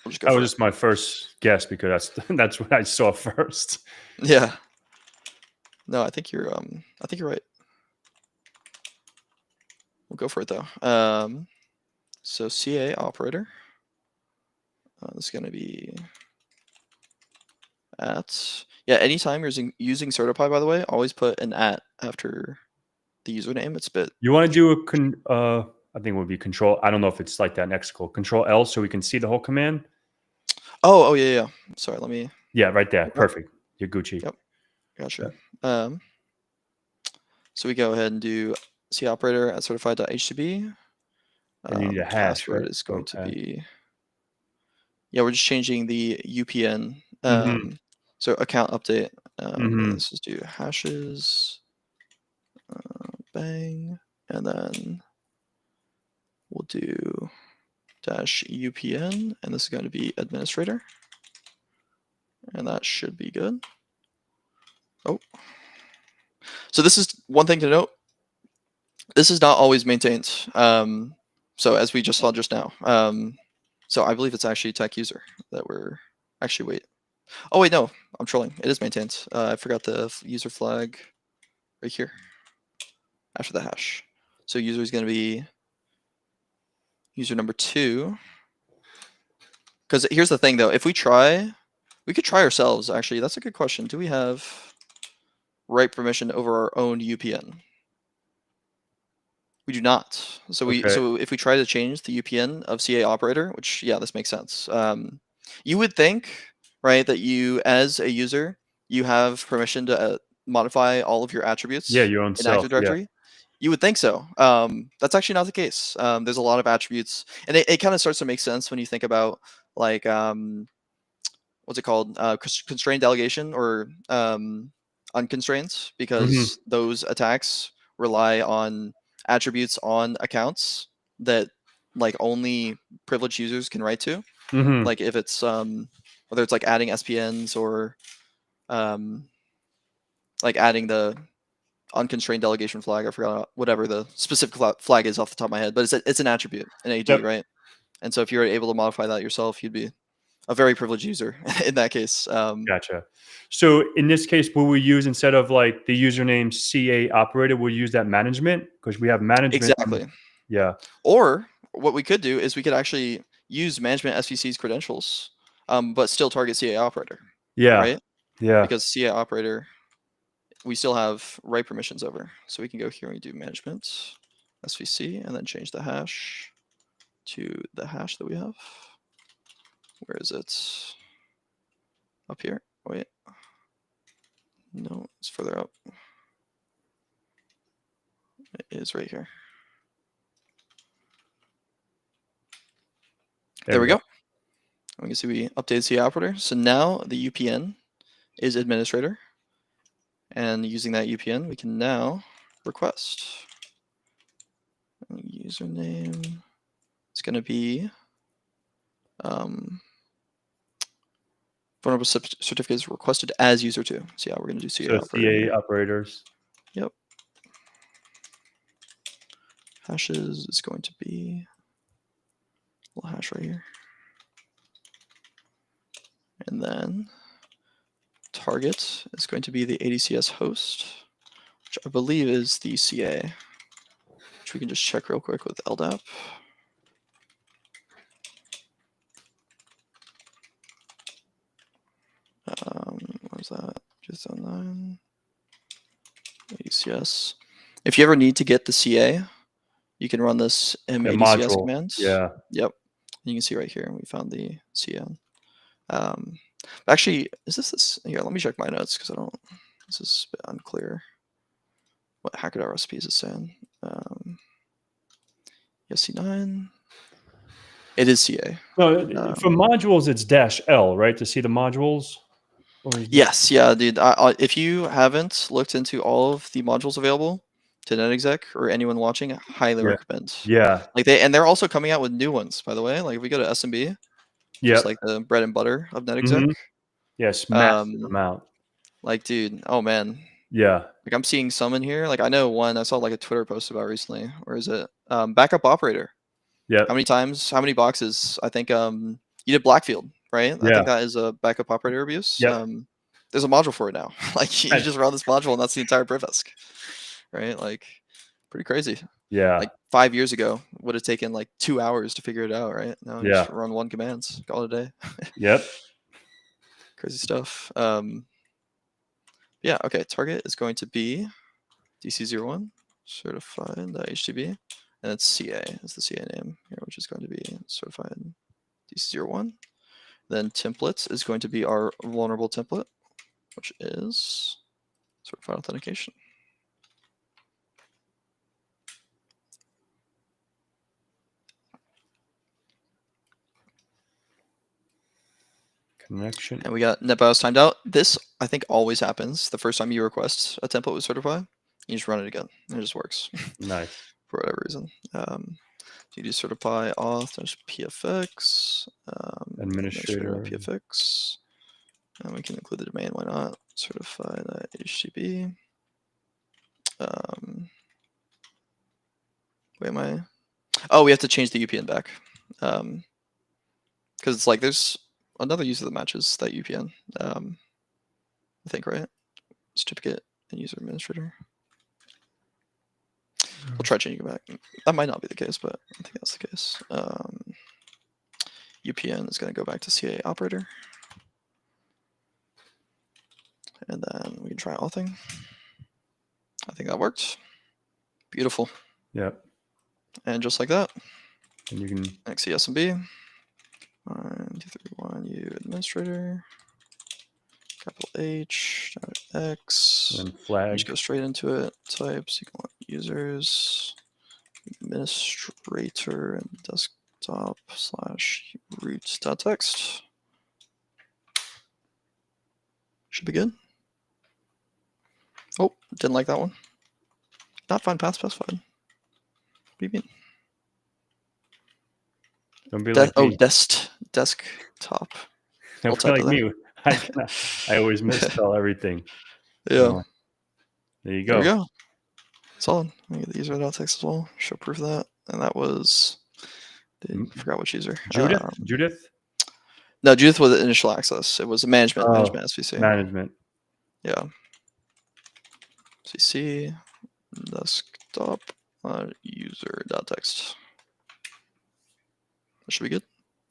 we'll just go That for was just my first guess because that's what I saw first. it. Yeah. No, I think you're right. We'll go for it though. So CA operator. This is gonna be at, yeah. Anytime you're using certify, by the way, always put an at after the username. It's a bit. You want to do I think it would be control. I don't know if it's like that next call. Control L so we can see the whole command. Oh yeah. Sorry, let me. Yeah, right there. Yep. Perfect. You're Gucci. Yep. Gotcha. So we go ahead and do C operator at certified.htb. And you need a hash, Password right? is going to be. Yeah, we're just changing the UPN. So account update. Let's just do hashes. Bang, and then we'll do -UPN, and this is going to be administrator, and that should be good. Oh, so this is one thing to note. This is not always maintained. So as we just saw just now. So I believe it's actually tech user that we're actually wait. Oh wait, no, I'm trolling. It is maintained. I forgot the user flag right here after the hash. So user is going to be user number 2. Because here's the thing, though. If we could try ourselves, actually. That's a good question. Do we have write permission over our own UPN? We do not. So if we try to change the UPN of CA operator, which, yeah, this makes sense. You would think, right, that you, as a user, you have permission to modify all of your attributes your own in self. Active Directory. Yeah. You would think so. That's actually not the case. There's a lot of attributes, and it kind of starts to make sense when you think about, like, what's it called? Constrained delegation or unconstrained, because those attacks rely on attributes on accounts that, like, only privileged users can write to. Like if it's whether it's like adding SPNs or like adding the unconstrained delegation flag. I forgot whatever the specific flag is off the top of my head, but it's an attribute in AD, right? And so if you're able to modify that yourself, you'd be a very privileged user in that case. Gotcha. So in this case, will we use, instead of like the username CA operator, we'll use that management, because we have management. Exactly. Yeah. Or what we could do is we could actually use management SVC's credentials, but still target CA operator. Yeah. Right? Yeah. Because CA operator, we still have write permissions over. So we can go here and we do management SVC and then change the hash to the hash that we have. Where is it? Up here? Wait. No, it's further up. It is right here. There we go. We can see we updated CA operator. So now the UPN is administrator. And using that UPN, we can now request. And username. It's going to be vulnerable certificates requested as user2. So yeah, we're going to do CA operator. CA operators. Yep. Hashes is going to be a little hash right here. And then target is going to be the ADCS host, which I believe is the CA, which we can just check real quick with LDAP. What was that? Just online. ADCS. If you ever need to get the CA, you can run this ADCS command. Yeah. Yep. You can see right here, we found the CN. Actually, is this? Here, let me check my notes because I don't. This is a bit unclear. What hacker.recipe is it saying? ESC9. It is CA. No, for modules, it's -L, right? To see the modules. Yes, yeah, dude. If you haven't looked into all of the modules available to NetExec or anyone watching, I highly recommend. Yeah. Like they're also coming out with new ones, by the way. Like if we go to SMB, just like the bread and butter of NetExec. Yes, massive amount. Like, dude, oh man. Yeah. Like I'm seeing some in here. Like I know one I saw like a Twitter post about recently. Or is it backup operator? Yeah. How many times? How many boxes? I think you did Blackfield, right? I think that is a backup operator abuse. Yep. There's a module for it now. Like you just run this module and that's the entire Privask, right? Like pretty crazy. Yeah. Like 5 years ago would have taken like 2 hours to figure it out, right? Now you just run one commands, call it a day. Yep. Crazy stuff. Yeah. Okay. Target is going to be DC01 certified.htb. And it's CA is the CA name here, which is going to be certified DC01. Then template is going to be our vulnerable template, which is certified authentication. Connection. And we got NetBIOS timed out. This, I think, always happens the first time you request a template with certify. You just run it again. It just works. Nice. For whatever reason. You do certify auth, there's PFX, administrator PFX, and we can include the domain, why not? Certify.htb. Wait, am I? Oh, we have to change the UPN back. Because it's like there's another user that matches that UPN. I think, right? Certificate and user administrator. We'll try changing it back. That might not be the case, but I think that's the case. UPN is going to go back to CA operator. And then we can try authing. I think that worked. Beautiful. Yep. And just like that. And you can XCSMB. 231U administrator. Capital H, X. and flag. Just go straight into it. Types, you can want users, administrator, and desktop / root.txt. Should be good. Oh, didn't like that one. Not find path specified. What do you mean? Don't be like me. Desktop. Don't be like me. I always misspell everything. Yeah. There you go. There we go. Solid. Let me get the user.txt as well. Show proof of that. And that was, forgot which user. Judith? No, Judith was initial access. It was a management SVC. Management. Yeah. CC desktop user.txt. That should be good.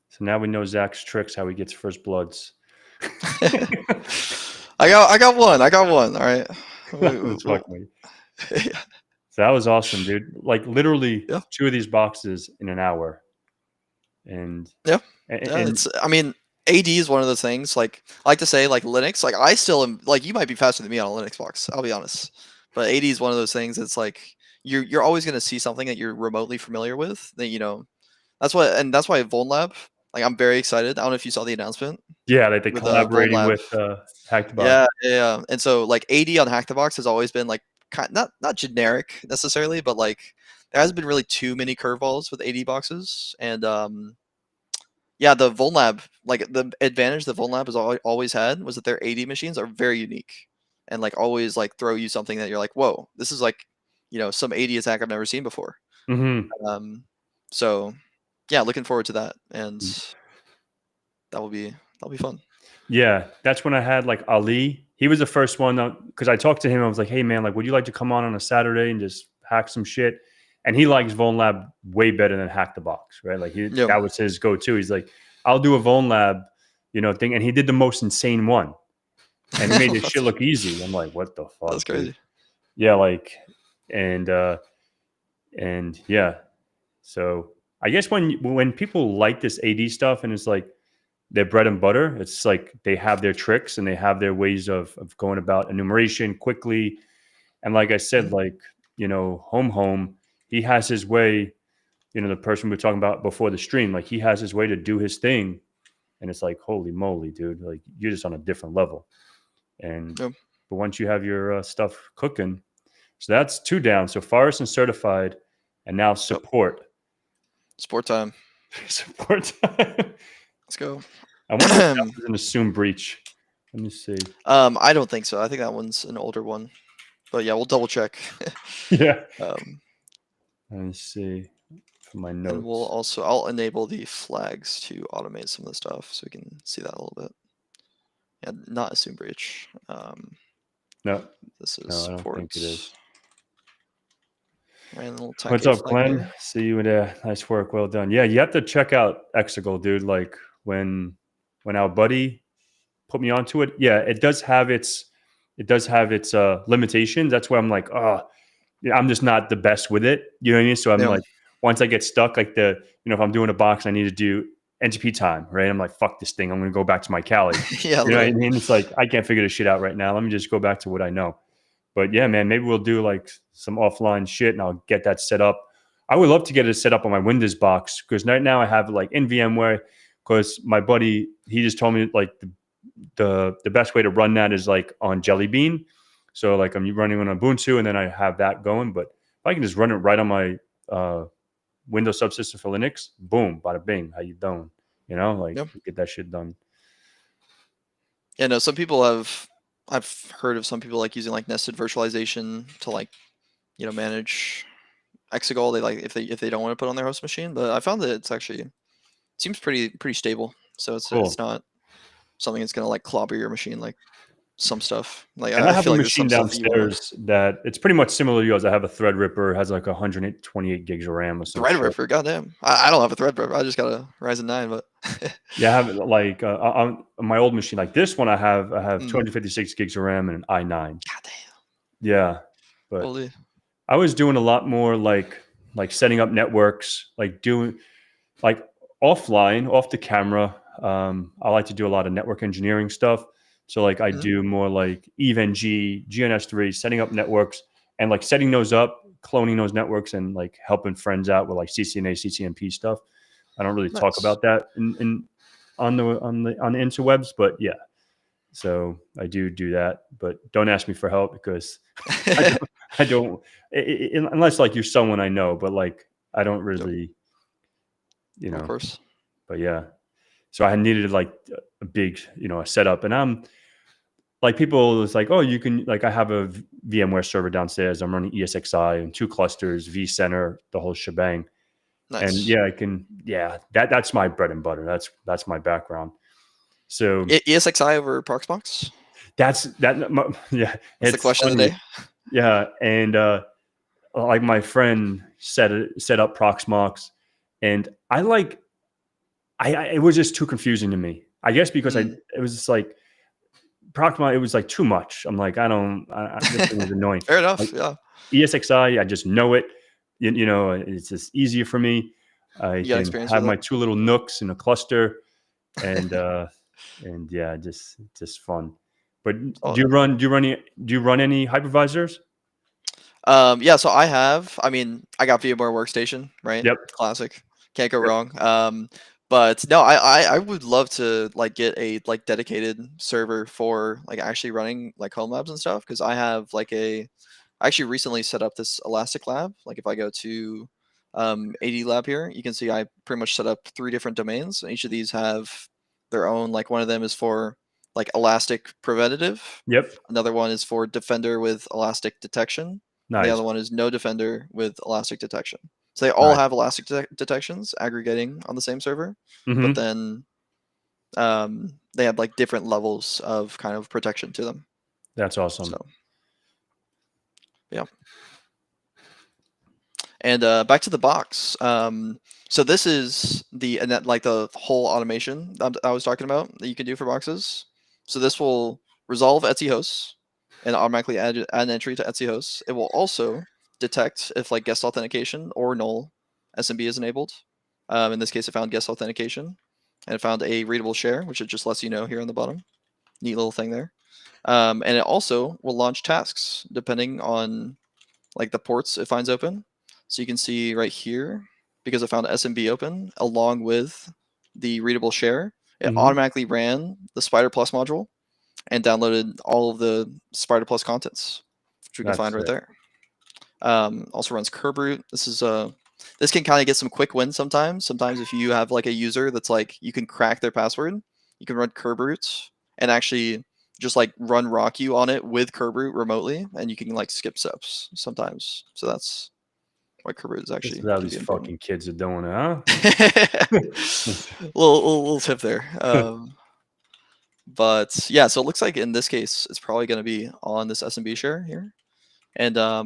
So now we know Zach's tricks, how he gets first bloods. I got one. All right. Yeah. So that was awesome, dude. Like literally 2 of these boxes in an hour. And it's, I mean, AD is one of those things. Like I like to say, like Linux. Like I still am. Like you might be faster than me on a Linux box. I'll be honest. But AD is one of those things. It's like you're always going to see something that you're remotely familiar with. That that's why VulnLab. Like I'm very excited. I don't know if you saw the announcement. Yeah, like they're collaborating with HackTheBox. Yeah. And so like AD on HackTheBox has always been like not generic necessarily, but like there hasn't been really too many curveballs with AD boxes. And the VulnLab, like the advantage that VulnLab has always had was that their AD machines are very unique and like always like throw you something that you're like, whoa, this is like, some AD attack I've never seen before. Mm-hmm. So yeah, looking forward to that. And that'll be fun. Yeah. That's when I had like Ali. He was the first one because I talked to him. I was like, hey man, like, would you like to come on a Saturday and just hack some shit? And he likes VulnLab way better than HackTheBox, right? Like that was his go-to. He's like, I'll do a VulnLab, thing. And he did the most insane one. And he made this shit look easy. I'm like, what the fuck? That's crazy. Dude? Yeah, like, and yeah. So I guess when people like this AD stuff and it's like their bread and butter, it's like they have their tricks and they have their ways of going about enumeration quickly. And like I said, like, home, he has his way, the person we were talking about before the stream, like he has his way to do his thing. And it's like, holy moly, dude, like you're just on a different level. And Yep. but once you have your stuff cooking, so that's 2 down. So Forest and Certified, and now support. Yep. Sport time. Support time. Let's go. I wonder if that was an assumed breach. Let me see. I don't think so. I think that one's an older one. But yeah, we'll double check. Yeah. Let me see for my notes. And I'll enable the flags to automate some of the stuff so we can see that a little bit. Yeah, not assume breach. No. This is No, I don't support. think it is. What's up, Glenn? See you there. Nice work. Well done. Yeah, you have to check out Exegol, dude. Like when our buddy put me onto it, yeah, it does have its limitations. That's why I'm like, I'm just not the best with it. You know what I mean? So I'm like, once I get stuck, like if I'm doing a box, I need to do NTP time, right? I'm like, fuck this thing. I'm going to go back to my Cali. Yeah, you know what I mean? It's like, I can't figure this shit out right now. Let me just go back to what I know. But yeah, man, maybe we'll do like some offline shit and I'll get that set up. I would love to get it set up on my Windows box because right now I have like in VMware because my buddy, he just told me like the best way to run that is like on Jelly Bean. So like I'm running on Ubuntu and then I have that going. But if I can just run it right on my Windows subsystem for Linux, boom, bada bing, how you doing? Get that shit done. Yeah, no, I've heard of some people like using like nested virtualization to like, manage Exegol. They like if they don't want to put on their host machine, but I found that it's actually seems pretty stable. So it's not something that's gonna like clobber your machine like some stuff. Like and I have feel a like machine downstairs that it's pretty much similar to yours. I have a Threadripper, has like 128 gigs of RAM or something. Threadripper, goddamn! I don't have a Threadripper. I just got a Ryzen 9, but yeah, I have like on my old machine, like this one, I have 256 gigs of RAM and an i9. Goddamn. Yeah, but Holy. I was doing a lot more like setting up networks, like doing like offline, off the camera. I like to do a lot of network engineering stuff. So like I do more like EVE-NG, GNS3, setting up networks and like setting those up, cloning those networks and like helping friends out with like CCNA, CCNP stuff. I don't really talk about that on the interwebs, but yeah. So I do that, but don't ask me for help because I don't unless like you're someone I know, but like I don't really, Of course. But yeah. So I needed like a big, a setup, and I'm like people. It's like, oh, you can like I have a VMware server downstairs. I'm running ESXi and 2 clusters, vCenter, the whole shebang. Nice. And yeah, I can. Yeah, that's my bread and butter. That's my background. So ESXi over Proxmox? Yeah, it's the question of the day. Yeah, and like my friend set up Proxmox, and it was just too confusing to me. I guess because it was just like Proxmox, it was like too much. I'm like, this thing is annoying. Fair enough. Like, yeah. ESXi, I just know it. It's just easier for me. I can have my 2 little nooks in a cluster, and and yeah, just fun. But do you run any hypervisors? Yeah, so I have. I mean, I got VMware Workstation, right? Yep. Classic. Can't go wrong. But no, I would love to like get a like dedicated server for like actually running like home labs and stuff because I have like I actually recently set up this Elastic Lab. Like if I go to AD Lab here, you can see I pretty much set up 3 different domains. And each of these have their own. Like one of them is for like Elastic Preventative. Yep. Another one is for Defender with Elastic Detection. Nice. The other one is No Defender with Elastic Detection. So they all have Elastic detections aggregating on the same server, but then they have like different levels of kind of protection to them. That's awesome. So, yeah. And back to the box. So this is the whole automation that I was talking about that you can do for boxes. So this will resolve Etsy hosts and automatically add an entry to Etsy hosts. It will also detect if like guest authentication or null SMB is enabled. In this case, it found guest authentication, and it found a readable share, which it just lets you know here on the bottom. Neat little thing there. And it also will launch tasks depending on like the ports it finds open. So you can see right here, because it found SMB open along with the readable share, it automatically ran the Spider Plus module and downloaded all of the Spider Plus contents, which we can find right there. Also runs curb root. This can kind of get some quick wins sometimes. Sometimes if you have like a user that's like, you can crack their password, you can run curb roots and actually just like run RockU on it with curb root remotely, and you can like skip steps sometimes. So that's why curb root is actually. This is how these fucking kids are doing it, huh? little tip there. But yeah, so it looks like in this case, it's probably going to be on this SMB share here. And a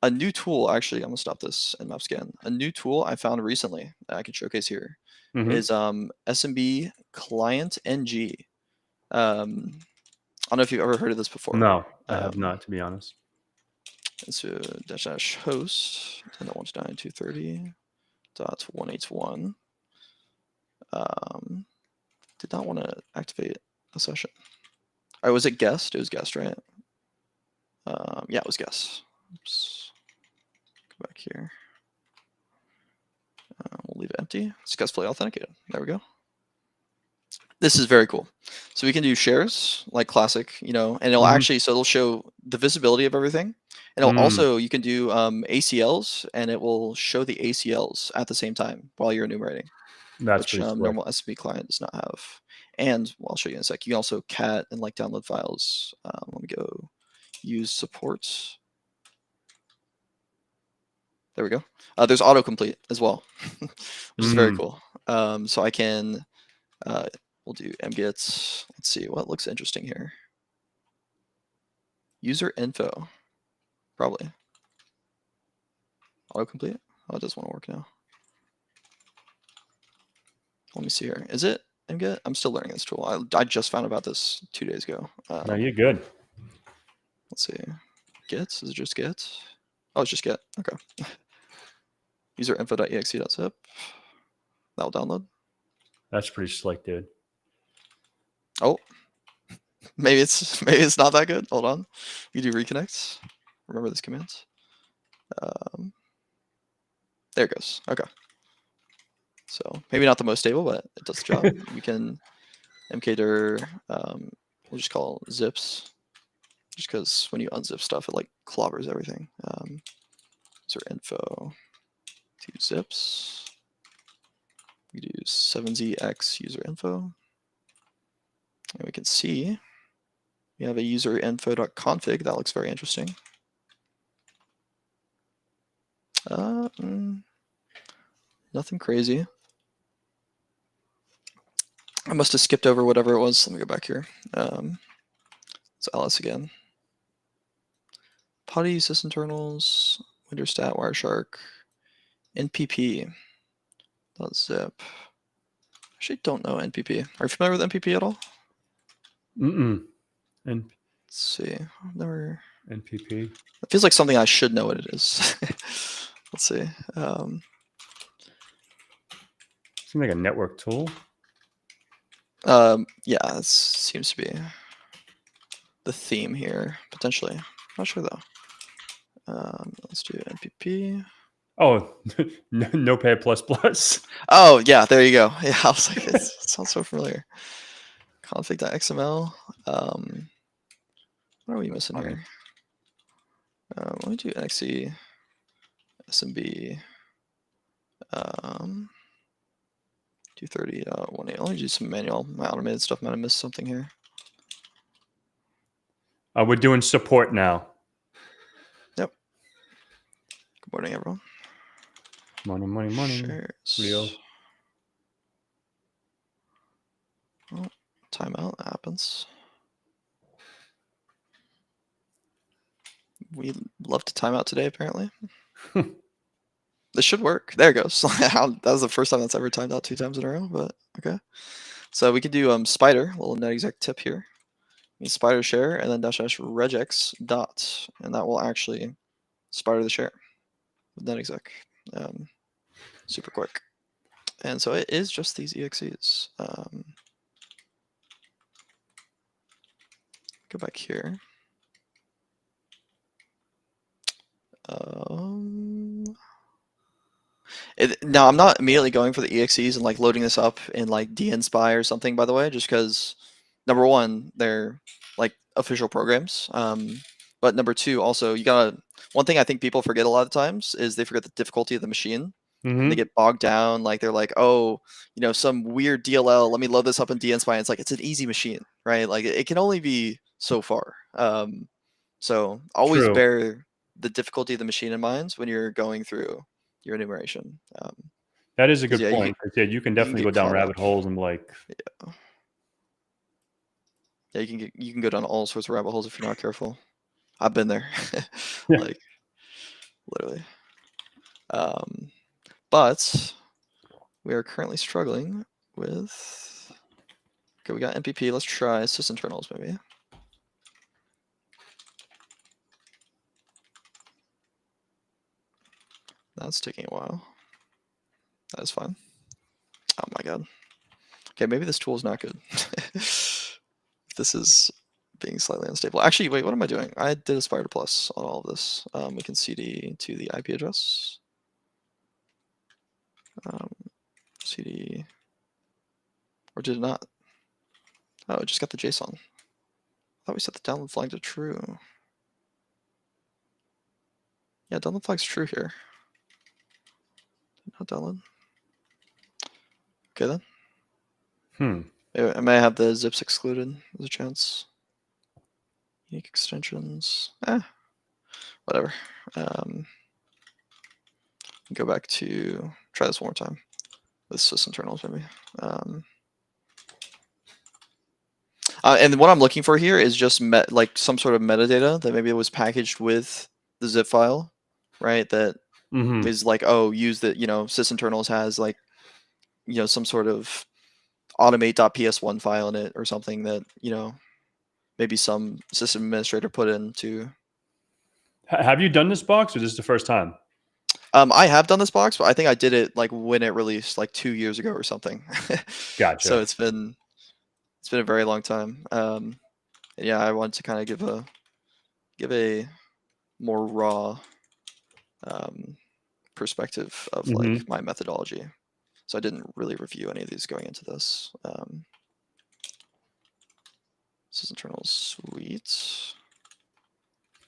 new tool, actually, I'm going to stop this and map scan. A new tool I found recently that I can showcase here is SMB Client NG. I don't know if you've ever heard of this before. No, I have not, to be honest. It's a dash host 10.129.230.181. Did not want to activate a session. All right, was it guest? It was guest, right? Yeah, it was guest. Oops. Go back here. We'll leave it empty. It's guest fully authenticated. There we go. This is very cool. So we can do shares like classic, and it'll actually, so it'll show the visibility of everything. And it'll also, you can do ACLs, and it will show the ACLs at the same time while you're enumerating. That's which normal SMB client does not have. And I'll show you in a sec. You can also cat and like download files. Let me go use support. There we go. There's autocomplete as well, which is very cool. So I can, we'll do mgets. Let's see what looks interesting here. User info, probably. Autocomplete. Oh, it doesn't want to work now. Let me see here. Is it mget? I'm still learning this tool. I just found about this 2 days ago. No, you're good. Let's see. Gets? Is it just get? Oh, it's just get. Okay. User info.exe.zip. That'll download. That's pretty slick, dude. Oh, maybe it's not that good. Hold on. You do reconnect. Remember this command. There it goes. Okay. So maybe not the most stable, but it does the job. We can mkdir. We'll just call zips, just because when you unzip stuff, it like clobbers everything. User info to zips. We do 7zx user info, and we can see we have a user info.config. That looks very interesting. Nothing crazy. I must have skipped over whatever it was. Let me go back here. It's ls again. Potty sysinternals, winterstat, wireshark, npp. .zip. Actually, don't know npp. Are you familiar with npp at all? Let's see. I've never. NPP. It feels like something I should know what it is. Let's see. Seems like a network tool. Yeah, it seems to be the theme here, potentially. Not sure though. Let's do npp. Oh, Notepad++. Oh, yeah, there you go. Yeah, I was like, it sounds so familiar. Config.xml. What are we missing here? Let me do nxe smb 230.18. Let me do some manual. My automated stuff might have missed something here. We're doing support now. Yep. Good morning, everyone. Money. Shares. Real. Oh, timeout. That happens. We love to time out today, apparently. This should work. There it goes. That was the first time that's ever timed out 2 times in a row, but okay. So we could do spider, little netexec tip here. You spider share and then --regex dot, and that will actually spider the share with netexec. Super quick. And so it is just these exes. Go back here. Now I'm not immediately going for the exes and like loading this up in like dnspy or something, by the way, just because number one, they're like official programs. But number two, also you gotta, one thing I think people forget a lot of times is they forget the difficulty of the machine. And they get bogged down, like they're like, oh, you know, some weird DLL, let me load this up in dnspy. It's like, it's an easy machine, right? Like it can only be so far. So always True. bear the difficulty of the machine in mind when you're going through your enumeration. That is a good yeah, point. Yeah, you can definitely go get down caught rabbit up. holes and like. Yeah, you can go down all sorts of rabbit holes if you're not careful. I've been there, Yeah. like literally. But we are currently struggling with. Okay, we got MPP. Let's try sysinternals maybe. That's taking a while. That is fine. Oh my god. Okay, maybe this tool is not good. This is being slightly unstable. Actually, wait, what am I doing? I did a spider plus on all of this. We can cd to the IP address. Cd, or did it not? Oh, it just got the JSON. I thought we set the download flag to true. Yeah, download flag's true here. Not download. Okay then. I may have the zips excluded. There's a chance. Unique extensions. Whatever. Go back to try this one more time with sysinternals maybe. And what I'm looking for here is just like some sort of metadata that maybe it was packaged with the zip file, right? That is like, oh, use the, you know, sysinternals has like, you know, some sort of automate.ps1 file in it or something that, you know, maybe some system administrator put into. Have you done this box, or this is the first time? I have done this box, but I think I did it like when it released, like 2 years ago or something. Gotcha. So it's been a very long time. Yeah, I wanted to kind of give a more raw perspective of like my methodology. So I didn't really review any of these going into this. Sysinternals suite.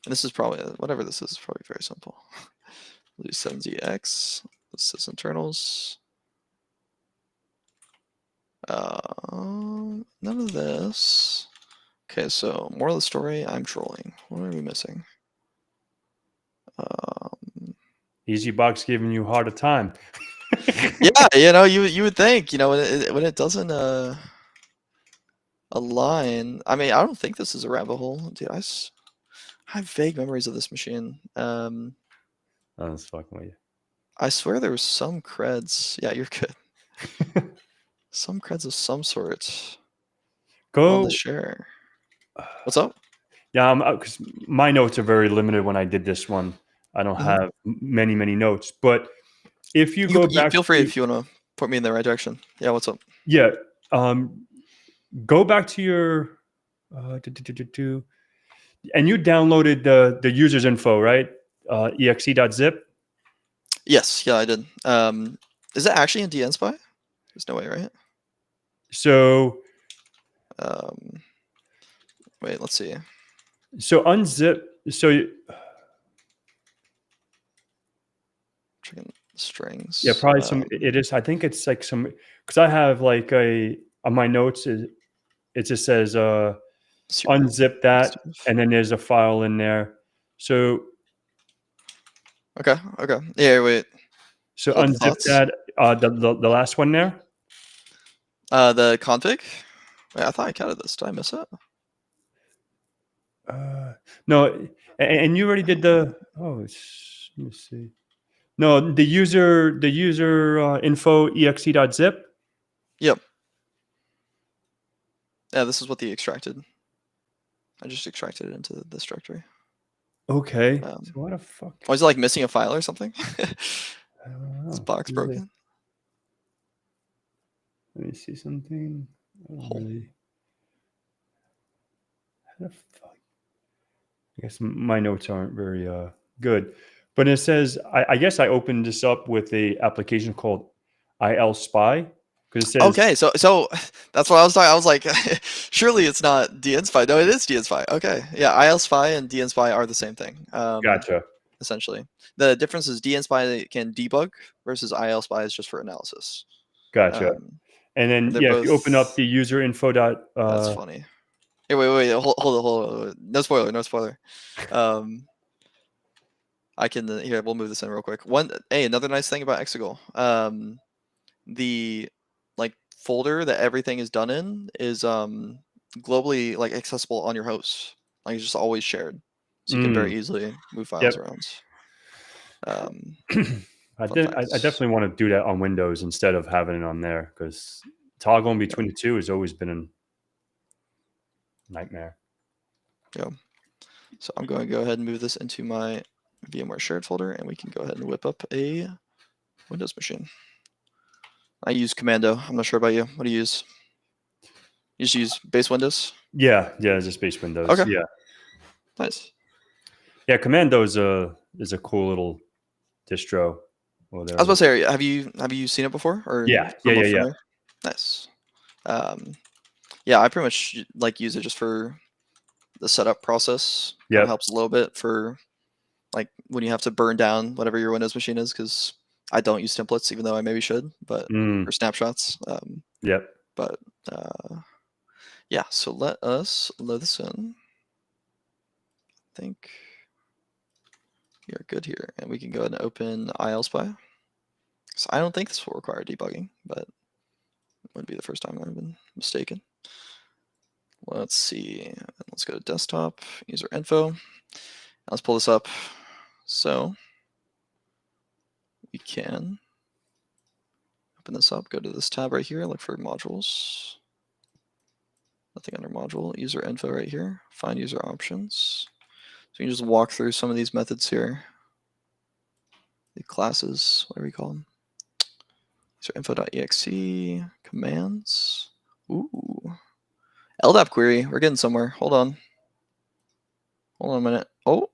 And this is probably, whatever this is probably very simple. We'll do 7zx, sysinternals. None of this. Okay, so moral of the story, I'm trolling. What are we missing? EasyBox giving you a harder time. Yeah, you know, you would think, you know, when it doesn't align. I mean, I don't think this is a rabbit hole, dude. I have vague memories of this machine. Oh, that's fucking with you. I swear there was some creds. Yeah, you're good. Some creds of some sort. Go on the share. What's up? Yeah, because my notes are very limited when I did this one. I don't have many notes, but if you go back, feel free if you want to put me in the right direction. Yeah, what's up? Yeah, go back to your and you downloaded the user's info, right? exe.zip. Yes, yeah, I did. Is it actually in dnspy? There's no way, right? So, wait, let's see. So unzip. So checking strings. Yeah, probably some. It is. I think it's like some, because I have like on my notes. It just says unzip that, and then there's a file in there. So okay. Yeah, wait. So unzip that. The last one there. The config. Wait, I thought I counted this. Did I miss it? No, and you already did the. Oh, let me see. No, the user info exe.zip. Yep. Yeah, this is what the extracted. I just extracted it into this directory. Okay. So what the fuck? Was it like missing a file or something? This box broken. Let me see something. I don't really. How the fuck? I guess my notes aren't very good, but it says I guess I opened this up with a application called IL Spy because it says Okay, so that's what I was talking. I was like, surely it's not DN Spy. No, it is DN Spy. Okay, yeah, IL Spy and DN Spy are the same thing. gotcha, Essentially, the difference is DN Spy can debug versus IL Spy is just for analysis. gotcha. And then They're yeah, if you open up both. the user info dot, That's funny. Hey, wait, hold on. No spoiler. I can here. We'll move this in real quick. Another nice thing about Exegol, the like folder that everything is done in is globally like accessible on your host. Like it's just always shared, so you can very easily move files Yep. around. I Fun facts. definitely want to do that on Windows instead of having it on there because toggling between the two has always been a nightmare. Yeah. So I'm going to go ahead and move this into my VMware shared folder, and we can go ahead and whip up a Windows machine. I use Commando. I'm not sure about you. What do you use? You just use base Windows? Yeah, just base Windows. Okay. Yeah, Nice. yeah. Commando is a cool little distro. I was about to say, have you seen it before or Yeah. familiar? Nice. Yeah, I pretty much like use it just for the setup process. Yeah, helps a little bit for like when you have to burn down whatever your Windows machine is, because I don't use templates, even though I maybe should, but or snapshots. Yep. But yeah, so let us load this in. I think we are good here, and we can go ahead and open IL Spy. So I don't think this will require debugging, but it would be the first time I've been mistaken. Let's see. Let's go to desktop, user info. Let's pull this up. So we can open this up, go to this tab right here, look for modules. Nothing under module, user info right here, find user options. So you can just walk through some of these methods here. The classes, whatever you call them. User info.exe, commands. Ooh. LDAP query, we're getting somewhere. Hold on a minute. Oh,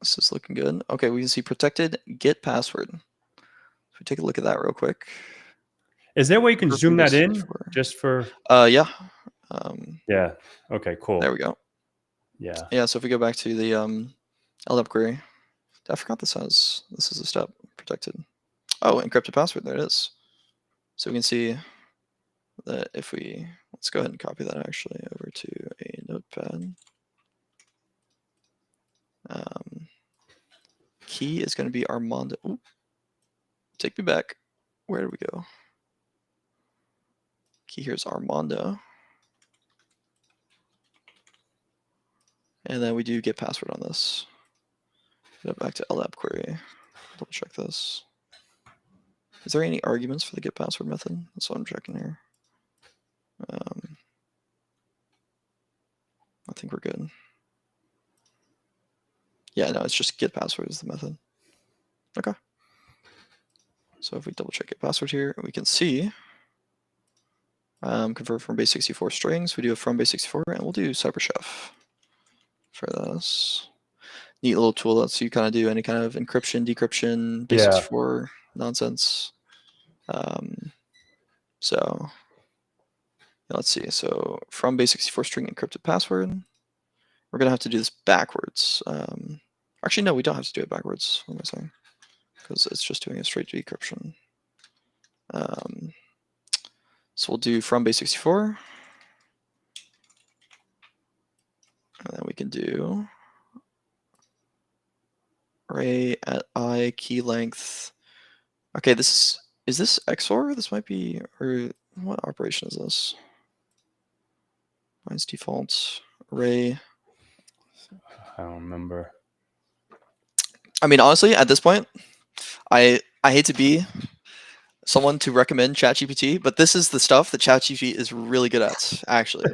this is looking good. Okay, we can see protected get password. So take a look at that real quick. Is there a way you can zoom that in just for? Yeah. Yeah. Okay. Cool. There we go. Yeah. Yeah. So if we go back to the LDAP query, I forgot this is a step protected. Oh, encrypted password. There it is. So we can see that if let's go ahead and copy that actually over to a notepad. Key is going to be Armando. Ooh. Take me back. Where did we go? Key here is Armando. And then we do get password on this. Go back to LDAP query. Double check this. Is there any arguments for the get password method? That's what I'm checking here. I think we're good. Yeah, no, it's just get password is the method. Okay. So if we double check get password here, we can see convert from base64 strings. We do a from base64, and we'll do CyberChef for this. Neat little tool that lets you kind of do any kind of encryption, decryption, base64 nonsense. So let's see. So from base64 string encrypted password, we're gonna have to do this backwards. Actually, no, we don't have to do it backwards. What am I saying? Because it's just doing a straight decryption. So we'll do from base64. And then we can do array at I key length. Okay, is this XOR? This might be, or what operation is this? Mine's default array. I don't remember. I mean, honestly, at this point, I hate to be someone to recommend ChatGPT, but this is the stuff that ChatGPT is really good at, actually.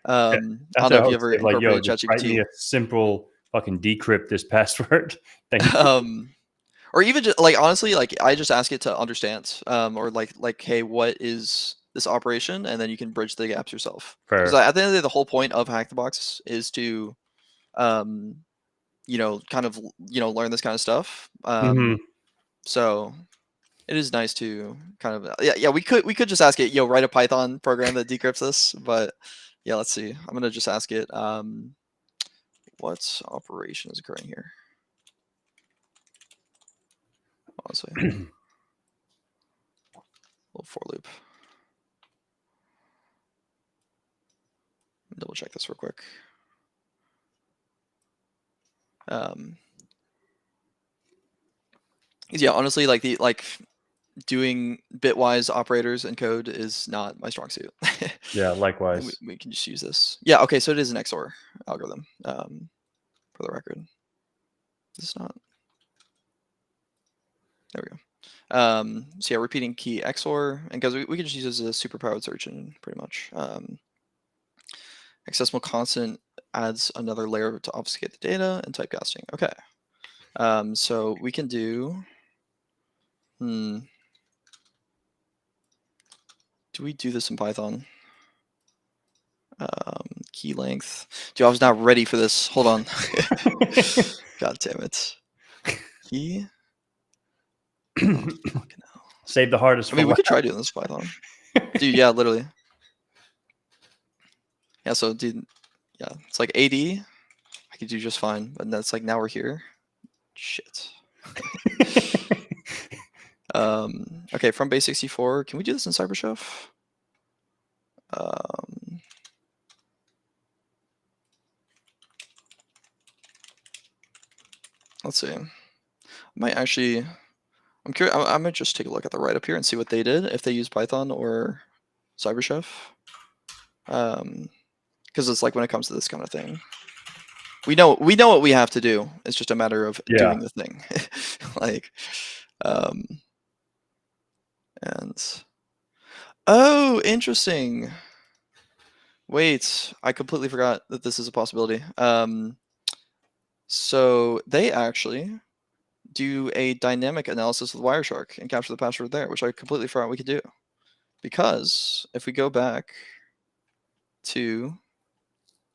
I don't know if you ever incorporated just write me ChatGPT. a simple fucking decrypt this password. Thank you. or even just like honestly, like I just ask it to understand, or like, hey, what is this operation, and then you can bridge the gaps yourself. Because Fair. at the end of the day, the whole point of HackTheBox is to, kind of learn this kind of stuff. So it is nice to kind of yeah we could just ask it, write a Python program that decrypts this, but yeah, let's see. I'm gonna just ask it what operation is occurring here. Honestly, little for loop. Double check this real quick. Yeah, honestly, like doing bitwise operators and code is not my strong suit. Yeah, likewise. we can just use this. Yeah, okay, so it is an XOR algorithm, for the record. This is not. There we go. So yeah, repeating key XOR, and because we can just use this as a super powered search engine, pretty much. Accessible constant adds another layer to obfuscate the data, and typecasting. Okay. So we can do. Do we do this in Python? Key length. Dude, I was not ready for this. Hold on. God damn it. Key. Oh, fucking hell. Save the hardest. I mean, we could try doing this in Python. Dude, yeah, literally. Yeah, so dude, yeah, it's like AD. I could do just fine, but that's like now we're here. Shit. Okay, from base 64. Can we do this in CyberChef? Let's see. I might actually. I'm curious. I might just take a look at the write up here and see what they did, if they use Python or CyberChef. Because it's like when it comes to this kind of thing, we know what we have to do. It's just a matter of doing the thing. Like, and oh, interesting. Wait, I completely forgot that this is a possibility. So they actually do a dynamic analysis with Wireshark and capture the password there, which I completely forgot we could do. Because if we go back to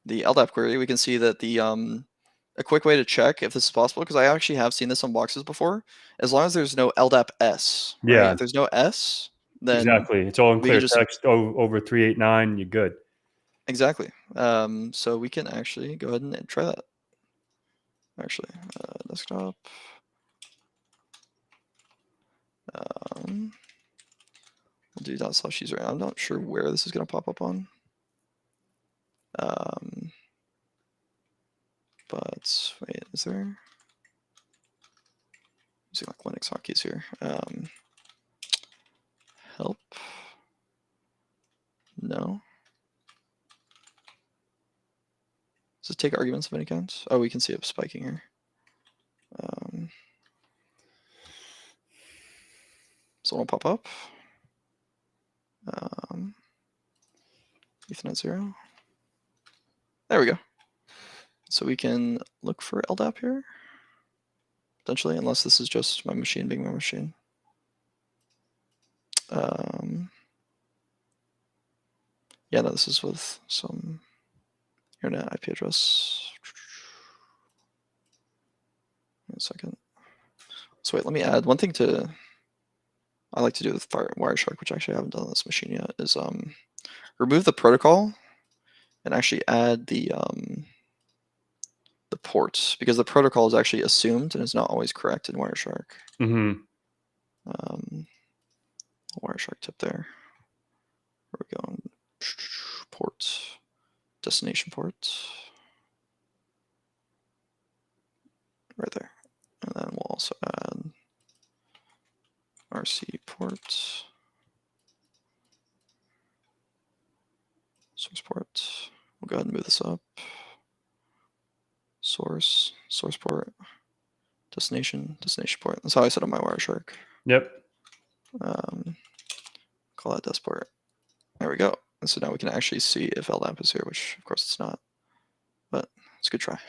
the LDAP query, we can see that the a quick way to check if this is possible, because I actually have seen this on boxes before, as long as there's no LDAP S. Right? Yeah. If there's no S, then exactly. It's all in we clear can just text over 389. You're good. exactly. So we can actually go ahead and try that. Actually, desktop. We'll do ./user. I'm not sure where this is going to pop up on. But wait, is there? Using like Linux hotkeys here. Help. No. Does it take arguments of any kind? Oh, we can see it spiking here. So it'll pop up. Ethernet 0. There we go. So we can look for LDAP here, potentially, unless this is just my machine being my machine. Yeah, no, this is with some internet IP address. Wait a second. So wait, let me add one thing I like to do with Wireshark, which actually I haven't done on this machine yet, is remove the protocol and actually add the ports, because the protocol is actually assumed and is not always correct in Wireshark. Wireshark tip there. Where are we going? Port, destination port, right there, and then we'll also add RC port, source port. We'll go ahead and move this up. Source port, destination port. That's how I set up my Wireshark. Yep. Call that des port. There we go. And so now we can actually see if LDAP is here, which of course it's not, but it's a good try.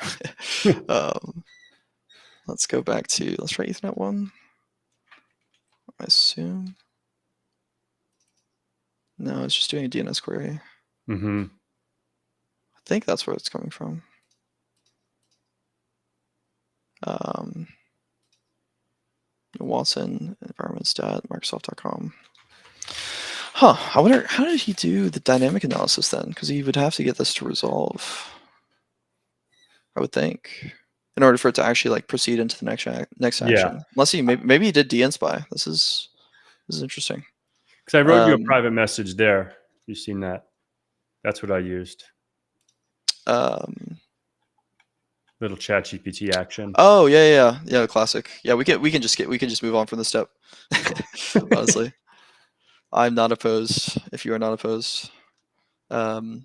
Let's go back to, let's try Ethernet 1. I assume. No, it's just doing a DNS query. Mm-hmm. I think that's where it's coming from. Watson, environment stat, Microsoft.com. Huh, I wonder, how did he do the dynamic analysis then? Because he would have to get this to resolve, I would think, in order for it to actually like proceed into the next action. Yeah. Unless he, maybe he did dnspy. This is interesting. Because I wrote you a private message there. You've seen that. That's what I used. Little chat GPT action. Oh yeah, classic. Yeah, we can just move on from this step. Honestly, I'm not opposed. If you are not opposed, so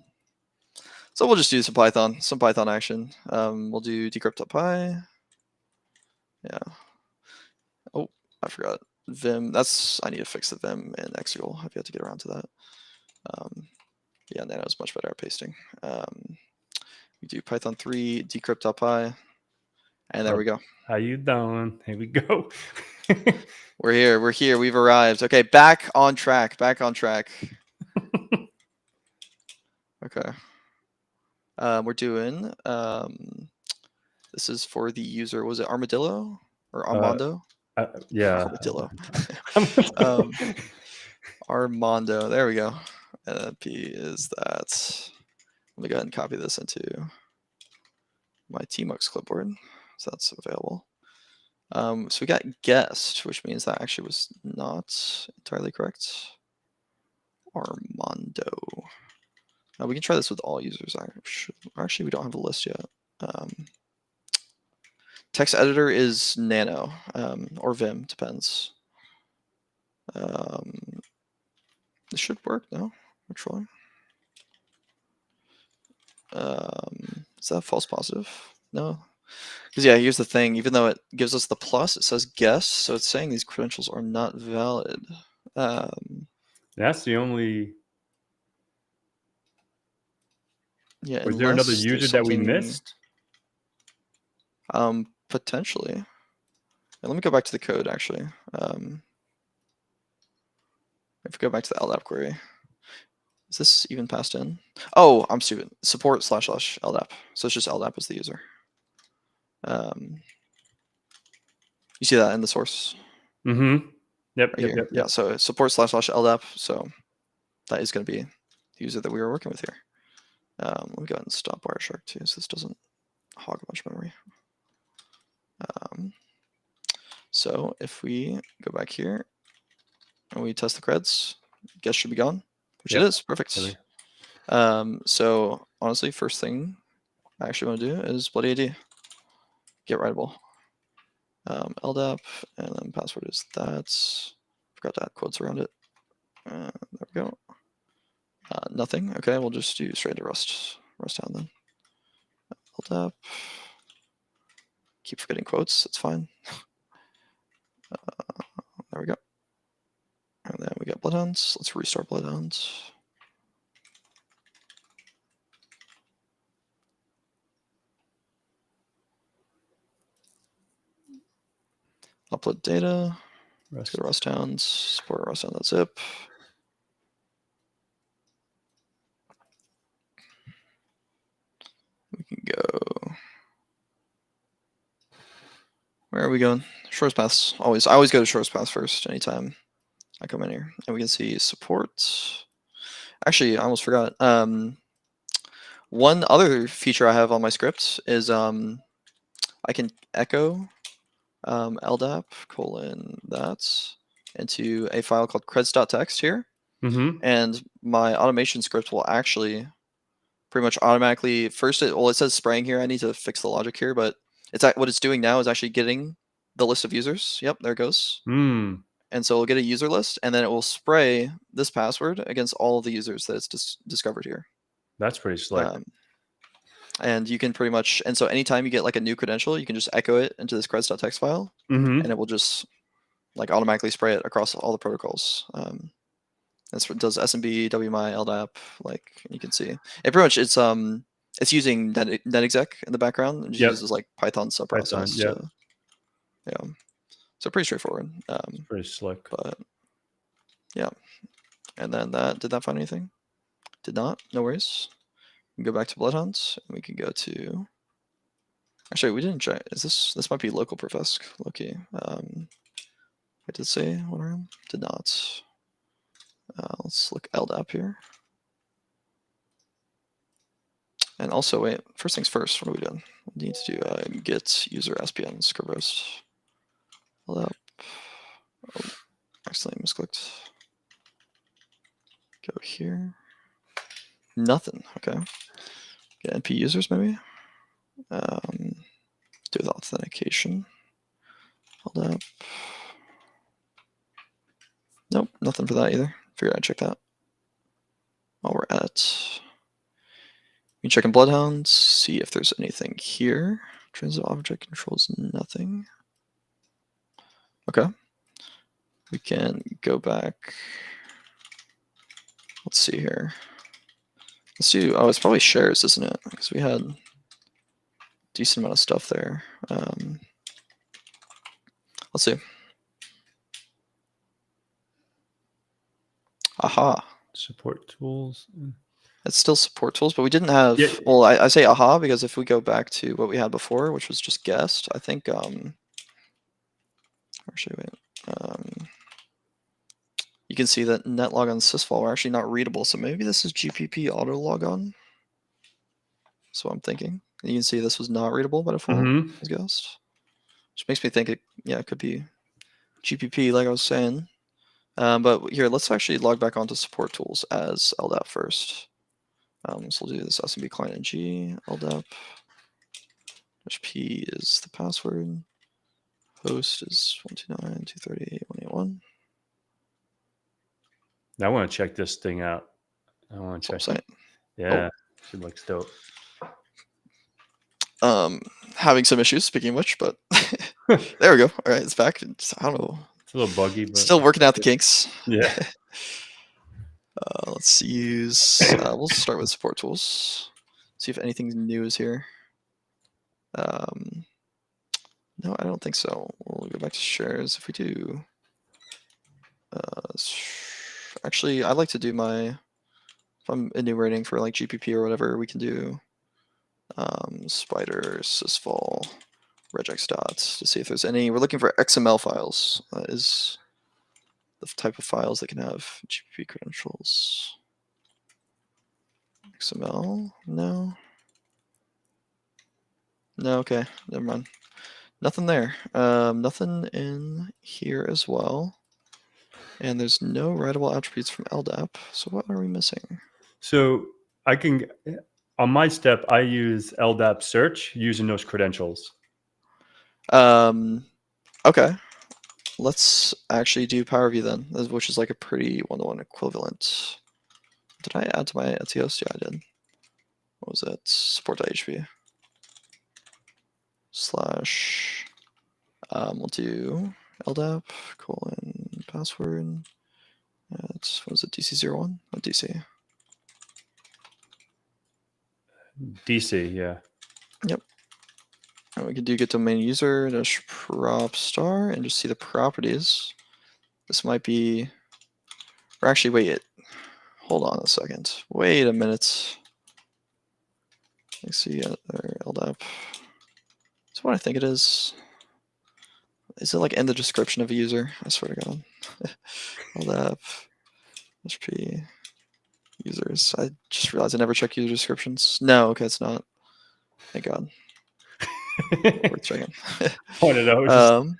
we'll just do some Python action. We'll do decrypt.py. Yeah. Oh, I forgot Vim. I need to fix the Vim in Exegol. I've got to get around to that. Yeah, Nano's much better at pasting. We do Python 3 decrypt.py. And there we go. How you doing? Here we go. We're here. We've arrived. Okay, back on track. Okay. We're doing, this is for the user, was it Armadillo or Armando? Yeah. Armadillo. Armando, there we go. P is that. Let me go ahead and copy this into my Tmux clipboard, so that's available. So we got guest, which means that actually was not entirely correct. Armando. We can try this with all users. Actually, we don't have a list yet. Text editor is Nano or Vim, depends. This should work, no? Actually. Is that false positive? No. Because yeah, here's the thing. Even though it gives us the plus, it says guest, so it's saying these credentials are not valid. That's the only. Yeah. Was there another user that we missed? Potentially. And let me go back to the code actually. If we go back to the LDAP query, is this even passed in? Oh, I'm stupid. Support / LDAP. So it's just LDAP as the user. You see that in the source? Mm-hmm. Yep. Yeah. So support / LDAP. So that is going to be the user that we were working with here. Let me go ahead and stop Wireshark too, so this doesn't hog much memory. So if we go back here and we test the creds, guess should be gone, which it is. Perfect. Really? So honestly, first thing I actually want to do is bloody AD. Get writable. LDAP, and then password is that. Forgot to add quotes around it. There we go. Nothing. Okay, we'll just do straight to rust down then. LDAP. Keep forgetting quotes. It's fine. There we go. And then we got bloodhounds. Let's restart bloodhounds. Upload data. Let's go to rusthounds. Support rusthound.zip. We can go. Where are we going? Shortest paths. I always go to shortest paths first anytime I come in here. And we can see support. Actually, I almost forgot. One other feature I have on my script is I can echo LDAP : that into a file called creds.txt here. Mm-hmm. And my automation script will actually pretty much automatically, first, it says spraying here. I need to fix the logic here, but what it's doing now is actually getting the list of users. Yep, there it goes. And so it'll get a user list, and then it will spray this password against all of the users that it's discovered here. That's pretty slick. And you can pretty much, and so anytime you get like a new credential, you can just echo it into this creds.txt file, and it will just like automatically spray it across all the protocols. That's what does SMB, WMI, LDAP. Like you can see, it pretty much it's using netexec in the background. It just uses like Python subprocess Yeah. So pretty straightforward. Pretty slick. But yeah. And then did that find anything? Did not. No worries. We can go back to Bloodhounds, and we can go to. Actually, we didn't check. Is this might be local profesc? Loki. I did say one room. Did not. Let's look LDAP here. And also, wait. First things first. What are we doing? We need to do git user SPN Scribos. LDAP. Oh, accidentally misclicked. Go here. Nothing. Okay. Get NP users maybe. Do the authentication. Hold up. Nope, nothing for that either. Figured I'd check that. While we're at, we check in Bloodhounds, see if there's anything here. Transit object controls, nothing. Okay. We can go back. Let's see here. Let's do, oh, it's probably shares, isn't it? Because we had a decent amount of stuff there. Let's see. Aha. Support tools. It's still support tools, but we didn't have. Yeah. Well, I say aha because if we go back to what we had before, which was just guest, I think. Actually, wait. You can see that netlog and sysvol are actually not readable, so maybe this is GPP auto logon. That's what I'm thinking. You can see this was not readable by default as guest, which makes me think it could be GPP, like I was saying. But here, let's actually log back onto support tools as LDAP first. So we'll do this SMB client ng LDAP. P is the password. Host is 129.238.181. I want to check this thing out. I want to check it. Yeah, she looks dope. Having some issues, speaking of which, but there we go. All right, it's back. I don't know. It's a little buggy, but still working out the kinks. Yeah. Let's use. We'll start with support tools. See if anything new is here. No, I don't think so. We'll go back to shares if we do. Actually, I like to do my. If I'm enumerating for like GPP or whatever, we can do spider sysvol regex dots to see if there's any. We're looking for XML files. That is the type of files that can have GPP credentials. XML? No. No, okay, never mind. Nothing there. Nothing in here as well. And there's no writable attributes from LDAP. So what are we missing? So I can, on my step, I use LDAP search using those credentials. Okay. Let's actually do PowerView then, which is like a pretty one-to-one equivalent. Did I add to my Etsy host? Yeah, I did. What was it? Support.hp. / we'll do LDAP : password. What was it? DC01? What DC? DC, yeah. Yep. And we can do get domain user -prop star and just see the properties. This might be, or actually, wait. Hold on a second. Wait a minute. Let's see LDAP. That's what I think it is. Is it like in the description of a user? I swear to God. LDAP HP users. I just realized I never check user descriptions. No, okay, it's not. Thank God. Worth checking. One of those.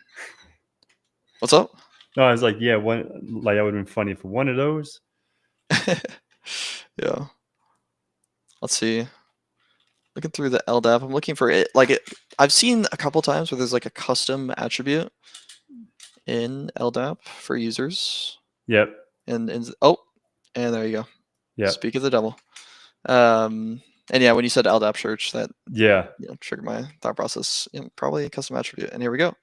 What's up? No, I was like, yeah, one like that would have been funny for one of those. Yeah. Let's see. Looking through the LDAP, I'm looking for it. I've seen a couple times where there's like a custom attribute in LDAP for users. Yep. And there you go. Yeah. Speak of the devil. And yeah, when you said LDAP search, that triggered my thought process. Probably a custom attribute. And here we go.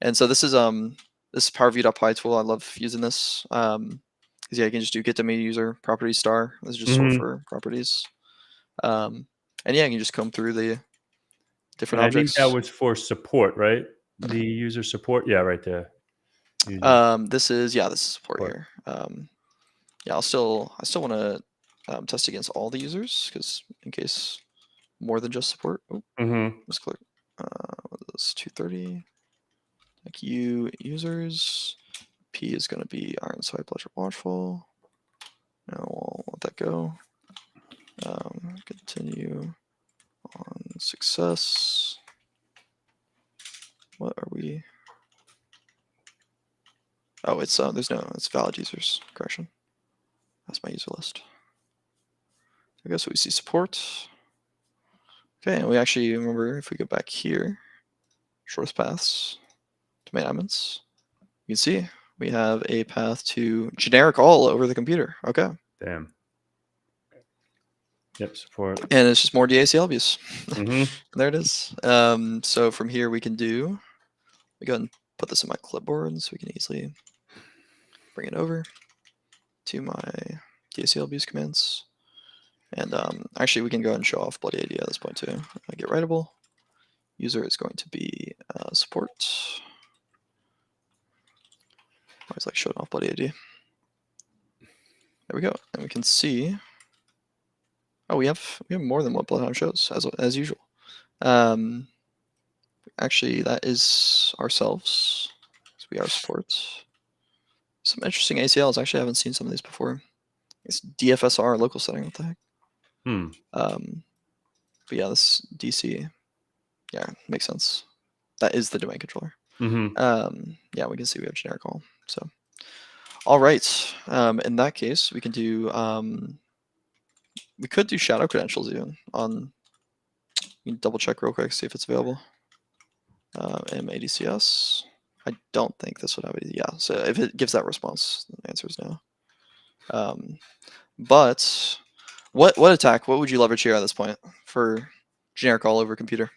And so this is PowerView.py tool. I love using this. Because you can just do get domain user property star. This is just sort for properties. And yeah, you can just comb through the different objects. I think that was for support, right? the user support? Yeah, right there. User This is support here. Yeah, I still want to test against all the users, because in case more than just support. Oh, let's click. What is this? 230. Like users. P is going to be Ironside, Pleasure, Watchful. Now we'll let that go. Continue on success. What are we? Oh, it's it's valid users. Correction. That's my user list. I guess we see support. Okay, and we actually remember, if we go back here, shortest paths to main admins, you can see we have a path to generic all over the computer. Okay. Damn. Yep, support. And it's just more DACL views. Mm-hmm. There it is. So from here we can do, we go ahead and put this in my clipboard so we can easily bring it over to my DACL views commands. And actually we can go ahead and show off bloody AD at this point too. Get writable. User is going to be support. Always like showing off bloody AD. There we go. And we can see, oh, we have more than what Bloodhound shows, as usual. Actually, that is ourselves. So we are support. Some interesting ACLs. Actually, I haven't seen some of these before. It's DFSR local setting. What the heck? But yeah, this DC. Yeah, makes sense. That is the domain controller. Yeah, we can see we have generic all. So, all right. In that case, we can do. We could do shadow credentials even on. You can double check real quick, see if it's available. MADCS. I don't think this would have it. Yeah, so if it gives that response, the answer is no. But what attack? What would you leverage here at this point for generic all over computer?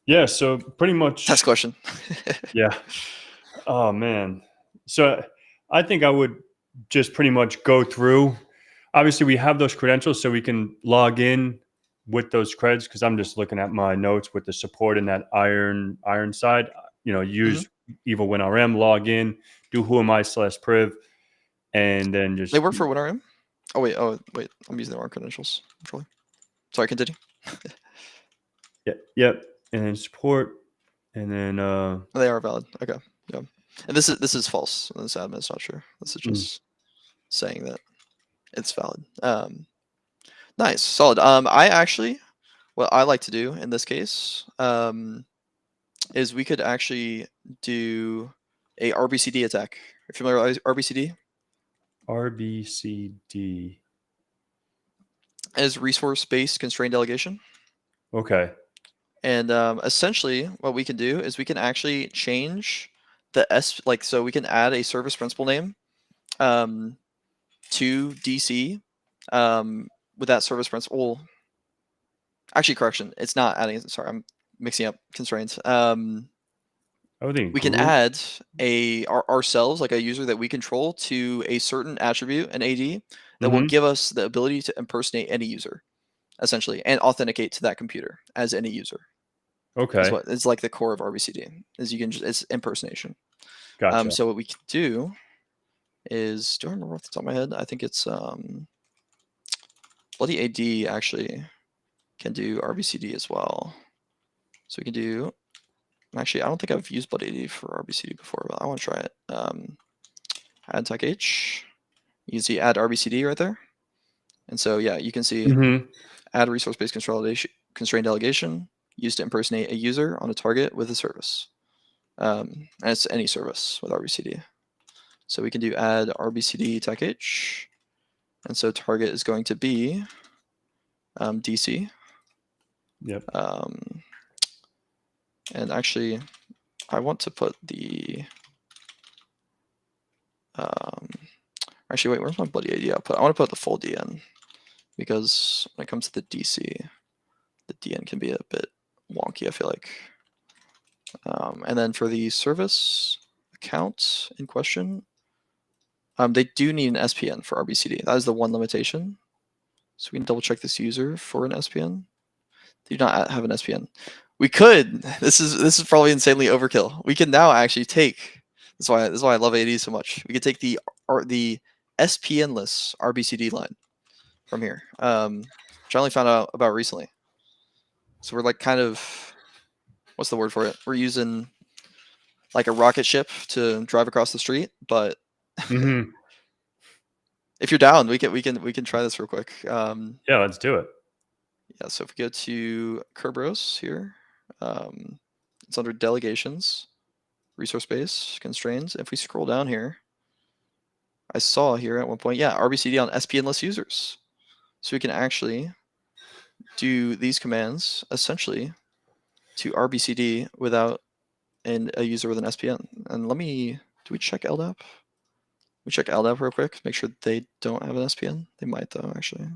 Yeah, so pretty much. Test question. Yeah. Oh man. So I think I would just pretty much go through. Obviously, we have those credentials, so we can log in with those creds, because I'm just looking at my notes with the support in that iron side. Use Evil WinRM, log in, do whoami/priv, and then just. They work for WinRM? Oh wait, I'm using the wrong credentials. Sorry, continue. Yep. And then support, and then they are valid. Okay. Yeah. And this is false. This admin is not sure. This is just saying that it's valid. Nice, solid. I actually, what I like to do in this case, is we could actually do a RBCD attack. Are you familiar with RBCD? RBCD is resource-based constrained delegation. Okay. And essentially, what we can do is we can actually change the so we can add a service principal name to DC with that service principal. Actually, correction, it's not adding. Sorry, I'm mixing up constraints. We can add ourselves, like a user that we control, to a certain attribute, an AD, that will give us the ability to impersonate any user, essentially, and authenticate to that computer as any user. Okay. It's like the core of RBCD. Is it's impersonation. Gotcha. So what we can do is, do I remember off the top of my head? I think it's Bloody AD actually can do RBCD as well. So we can do. Actually, I don't think I've used Bloody AD for RBCD before, but I want to try it. Add tech H. You can see add RBCD right there. And so yeah, you can see add resource-based constrained delegation used to impersonate a user on a target with a service. And it's any service with RBCD. So we can do add RBCD tech H. And so target is going to be DC. Yep. And actually, I want to put the. Actually, wait, where's my Bloody AD output? I want to put the full DN, because when it comes to the DC, the DN can be a bit wonky, I feel like. And then for the service account in question, they do need an SPN for RBCD. That is the one limitation. So we can double check this user for an SPN. They do not have an SPN. We could. This is probably insanely overkill. We can now actually take. This is why I love AD so much. We could take the SPN-less RBCD line from here, which I only found out about recently. So we're like kind of, what's the word for it? We're using like a rocket ship to drive across the street, but Mm-hmm. if you're down, we can try this real quick. Yeah, let's do it. Yeah, so if we go to Kerberos here, it's under delegations, resource base, constraints. If we scroll down here, I saw here at one point, yeah, RBCD on SPN-less users. So we can actually do these commands essentially to RBCD without a user with an SPN. And do we check LDAP? We check LDAP real quick, make sure they don't have an SPN. They might though, actually.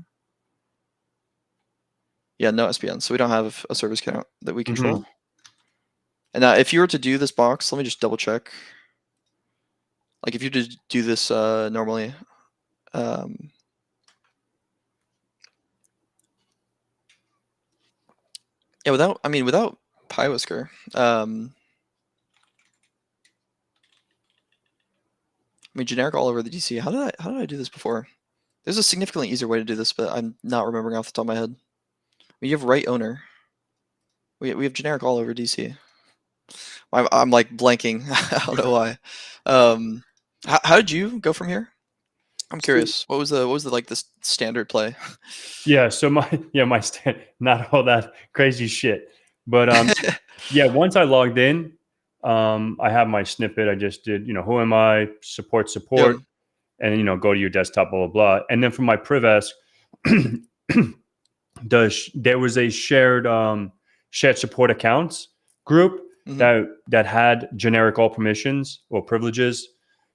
Yeah, no SPN, so we don't have a service count that we control. Mm-hmm. And now if you were to do this box, let me just double check. Like if you did do this normally, yeah, without PyWhisker, I mean generic all over the DC. How did I do this before? There's a significantly easier way to do this, but I'm not remembering off the top of my head. I mean, you have right owner. We have generic all over DC. I'm like blanking. I don't know why. How did you go from here? I'm curious. What was the like the standard play? Yeah, so my not all that crazy shit. But yeah, once I logged in, I have my snippet. I just did, who am I? Support, Yeah. and go to your desktop, blah blah blah. And then for my Privask, there was a shared support accounts group Mm-hmm. that had generic all permissions or privileges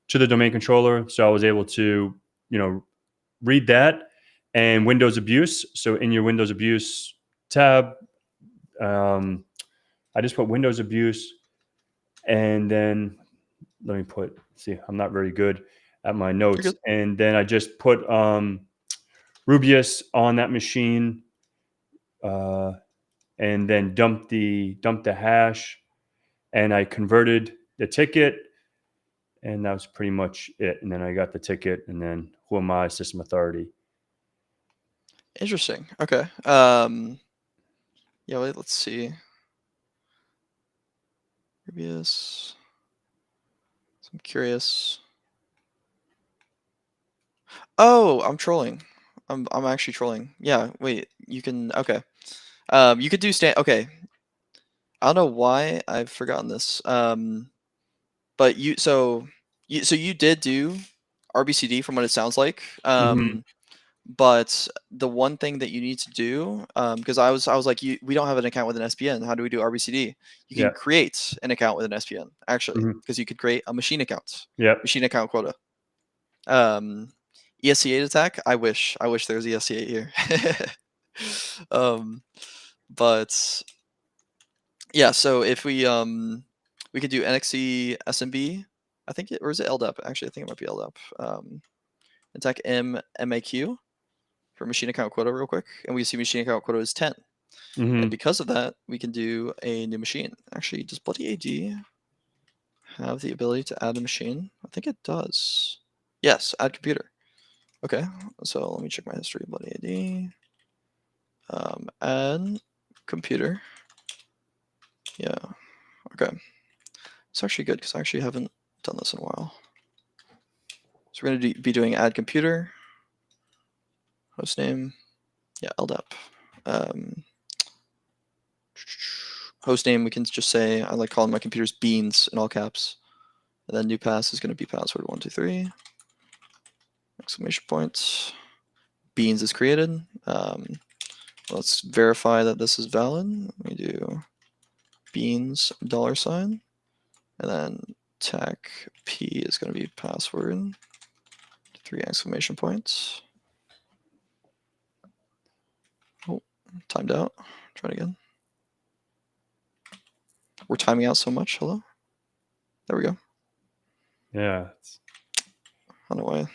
to the domain controller. So I was able to, read that and Windows abuse. So in your Windows abuse tab, I just put Windows abuse, and then let me see, I'm not very good at my notes. And then I just put Rubius on that machine, and then dumped the hash, and I converted the ticket, and that was pretty much it. And then I got the ticket, and then who am I? System authority. Interesting. Okay. Yeah. Wait. Let's see. Rubius. So I'm curious. Oh, I'm trolling. I'm actually trolling. Yeah. Wait. You can. Okay. You could do Okay. I don't know why I've forgotten this. But you did do RBCD from what it sounds like. Mm-hmm. But the one thing that you need to do, because I was like, we don't have an account with an SPN. How do we do RBCD? You can Yeah. create an account with an SPN, actually, Mm-hmm. because you could create a machine account, Yep. machine account quota. ESC8 attack. I wish there was ESC8 here. But yeah, so if we could do NXE SMB, I think or is it LDAP? Actually, I think it might be LDAP. Attack MAQ for machine account quota real quick, and we see machine account quota is 10. Mm-hmm. And because of that, we can do a new machine. Actually, does Bloody AD have the ability to add a machine? I think it does. Yes, add computer. Okay, so let me check my history. Bloody AD. Add computer. Yeah. Okay. It's actually good because I actually haven't done this in a while. So we're going to be doing add computer. Hostname. Yeah, LDAP. Hostname, we can just say, I like calling my computers beans in all caps. And then new pass is going to be password 123. Exclamation point. Beans is created. Let's verify that this is valid. We do beans $. And then tech p is going to be password 3 exclamation points. Oh, timed out. Try it again. We're timing out so much. Hello? There we go. Yeah. I don't know why.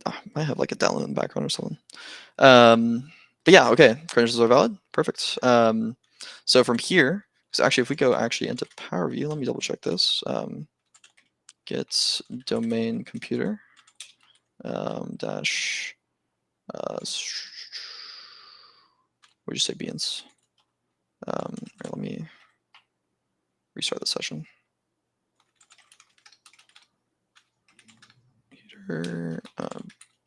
I might have like a download in the background or something. But yeah, okay. Credentials are valid. Perfect. So from here, So actually, if we go into Power View, let me double check this. Get domain computer dash what'd you say, beans? Let me restart the session. Computer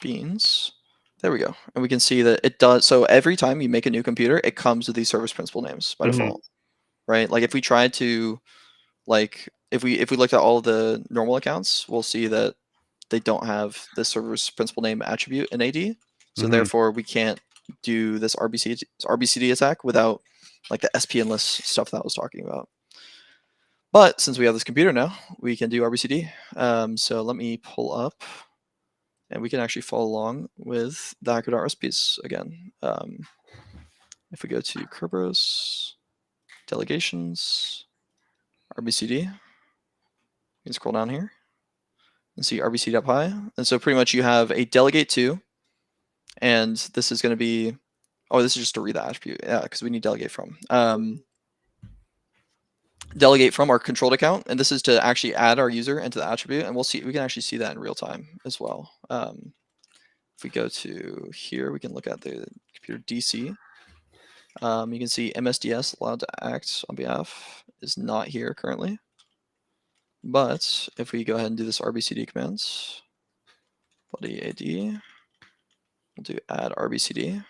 beans. There we go. And we can see that it does. So every time you make a new computer, it comes with these service principal names by default, right? Like if we tried to, like if we looked at all the normal accounts, we'll see that they don't have this service principal name attribute in AD. So therefore, we can't do this RBCD attack without like the SPN list stuff that I was talking about. But since we have this computer now, we can do RBCD. So let me pull up, and we can actually follow along with the hacker.recipes again. If we go to Kerberos, delegations, RBCD, you can scroll down here and see RBCD.py. And so pretty much you have a delegate to, and this is going to be, oh, this is just to read the attribute. Yeah, because we need delegate from. Delegate from our controlled account, and this is to actually add our user into the attribute, and we'll see, we can actually see that in real time as well. If we go to here, we can look at the computer DC. You can see MSDS allowed to act on behalf is not here currently. But if we go ahead and do this RBCD commands, body AD, we'll do add RBCD,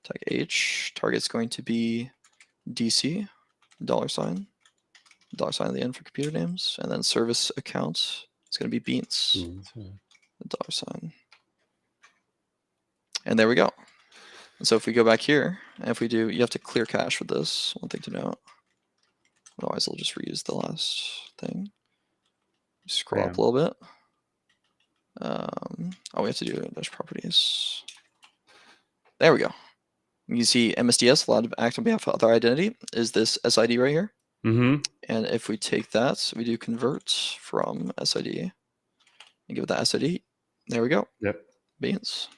tag H, target's going to be DC, $sign at the end for computer names, and then service account is going to be beans, $sign. And there we go. And so if we go back here, and if we do, you have to clear cache with this, one thing to note. Otherwise, I'll just reuse the last thing. Scroll up a little bit. Oh, we have to do dash properties. There we go. You can see MSDS allowed to act on behalf of other identity is this SID right here. And if we take that, we do convert from SID and give it the SID. There we go. Yep. Beans.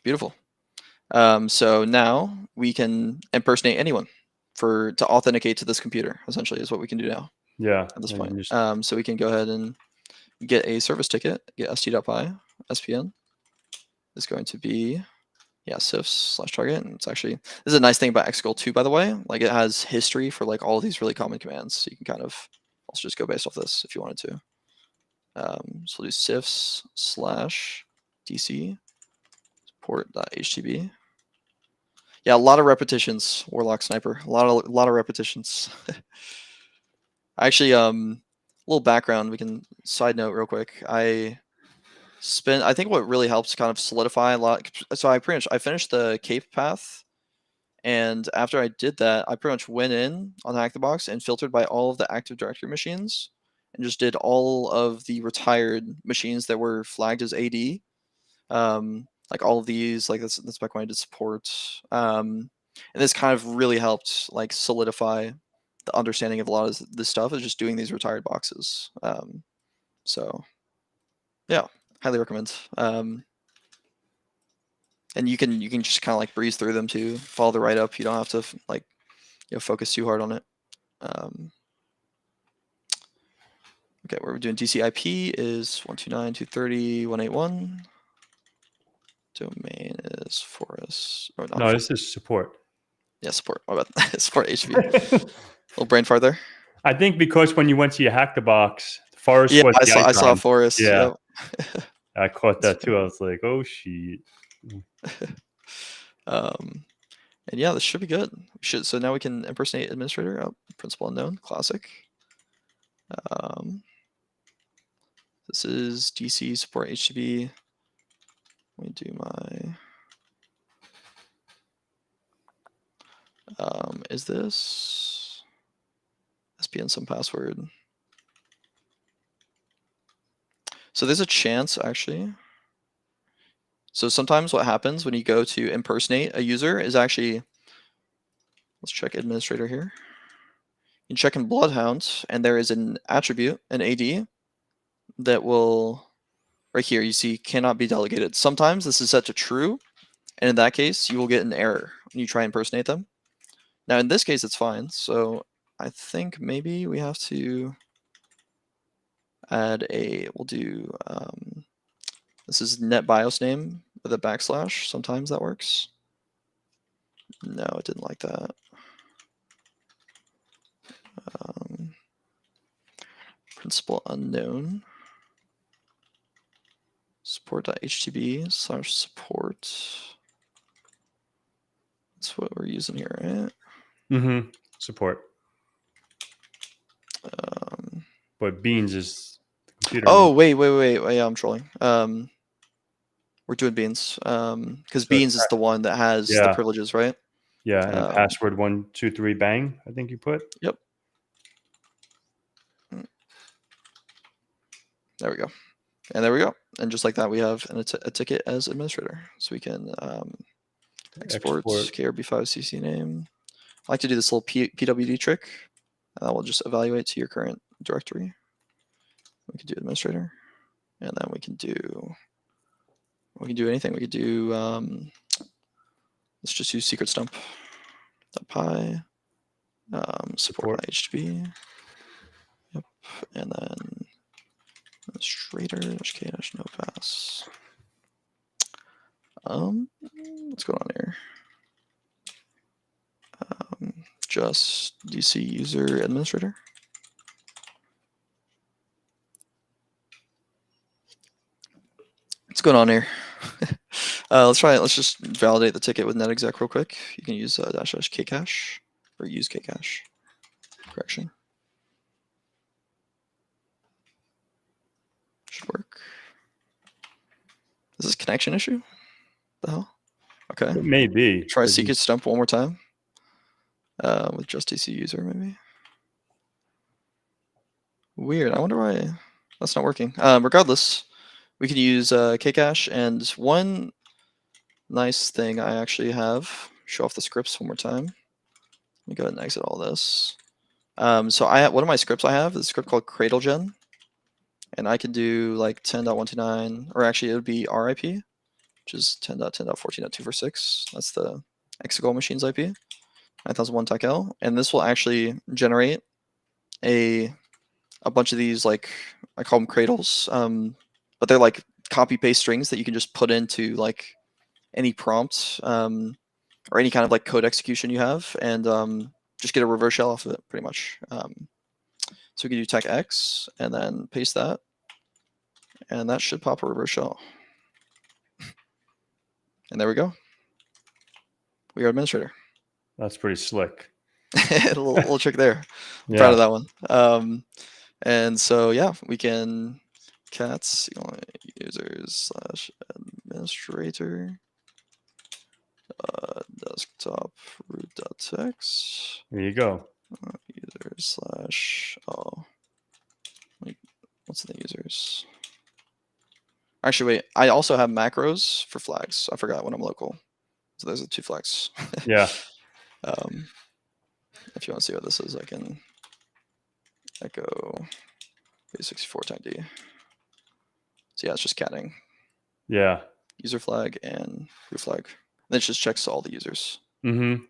Beautiful. So now we can impersonate anyone to authenticate to this computer, essentially, is what we can do now. Yeah. At this point. So we can go ahead and get a service ticket, get st.py, SPN is going to be, yeah, sifs/target. And it's actually, this is a nice thing about Xcol too, by the way. Like it has history for like all of these really common commands. So you can kind of also just go based off this if you wanted to. So we'll do sifs/dc support.htb. Yeah, a lot of repetitions, Warlock Sniper. A lot of repetitions. Actually, little background. We can side note real quick. I think what really helps kind of solidify a lot. So I finished the Cape path, and after I did that, I pretty much went in on HackTheBox and filtered by all of the Active Directory machines, and just did all of the retired machines that were flagged as AD. Like all of these, like that's back when I did support. And this kind of really helped like solidify the understanding of a lot of this stuff is just doing these retired boxes. So yeah, highly recommend. And you can just kind of like breeze through them too, follow the write-up. You don't have to like focus too hard on it. Okay, what we're doing DC IP is 129.230.181. Domain is forest. Or no, this is support. Yeah, support. My bad. Support HTTP. Little brain fart there. I think because when you went to your HackTheBox, forest was the I saw forest. Yeah. Yep. I caught that too. I was like, oh shit. And yeah, this should be good. So now we can impersonate administrator. Oh, principal unknown. Classic. This is DC support HTTP. Let me do my. Is this SPN some password? So there's a chance actually. So sometimes what happens when you go to impersonate a user is actually, let's check administrator here. You check in Bloodhound, and there is an attribute, an AD, that will, right here, you see cannot be delegated. Sometimes this is set to true, and in that case, you will get an error when you try and impersonate them. Now in this case, it's fine. So I think maybe we have to add we'll do, this is NetBIOS name with a backslash. Sometimes that works. No, it didn't like that. Principal unknown. Support.htb/support. That's what we're using here, right? Mm-hmm. Support. But beans is the computer Oh, name. wait. Yeah, I'm trolling. We're doing beans. Because beans is the one that has the privileges, right? Yeah, and password 123 bang, I think you put. Yep. There we go. And there we go. And just like that, we have a ticket as administrator. So we can export KRB5CC name. I like to do this little PWD trick. And that will just evaluate to your current directory. We can do administrator. And then we can do anything. We could do, let's just use secret stump.py, support.http. Yep. And then administrator-k-no pass. What's going on here? Just DC user administrator. What's going on here? Let's try it. Let's just validate the ticket with netexec real quick. You can use --kcache or use kcache. Correction. Should work. Is this a connection issue? The hell? Okay. It may be. Try secret stump one more time. With just DC user maybe. Weird. I wonder why that's not working. Regardless, we can use kcache, and one nice thing I actually have. Show off the scripts one more time. Let me go ahead and exit all this. So I have one of my scripts I have is a script called CradleGen, and I can do like 10.129, or actually it would be RIP, which is 10.10.14.246. That's the Exegol machine's IP, 9001 TAC-L, and this will actually generate a bunch of these, like I call them cradles, but they're like copy paste strings that you can just put into like any prompt or any kind of like code execution you have, and just get a reverse shell off of it pretty much. So we can do tech X and then paste that, and that should pop a reverse shell. And there we go. We are administrator. That's pretty slick. a little trick there. Yeah. Proud of that one. And so yeah, we can cats users /administrator desktop root.txt. There you go. Users what's the users? Actually, wait. I also have macros for flags. I forgot when I'm local. So there's the 2 flags. Yeah. If you want to see what this is, I can echo base64 time D. So yeah, it's just catting. Yeah. User flag and root flag. And it just checks all the users. Mm-hmm.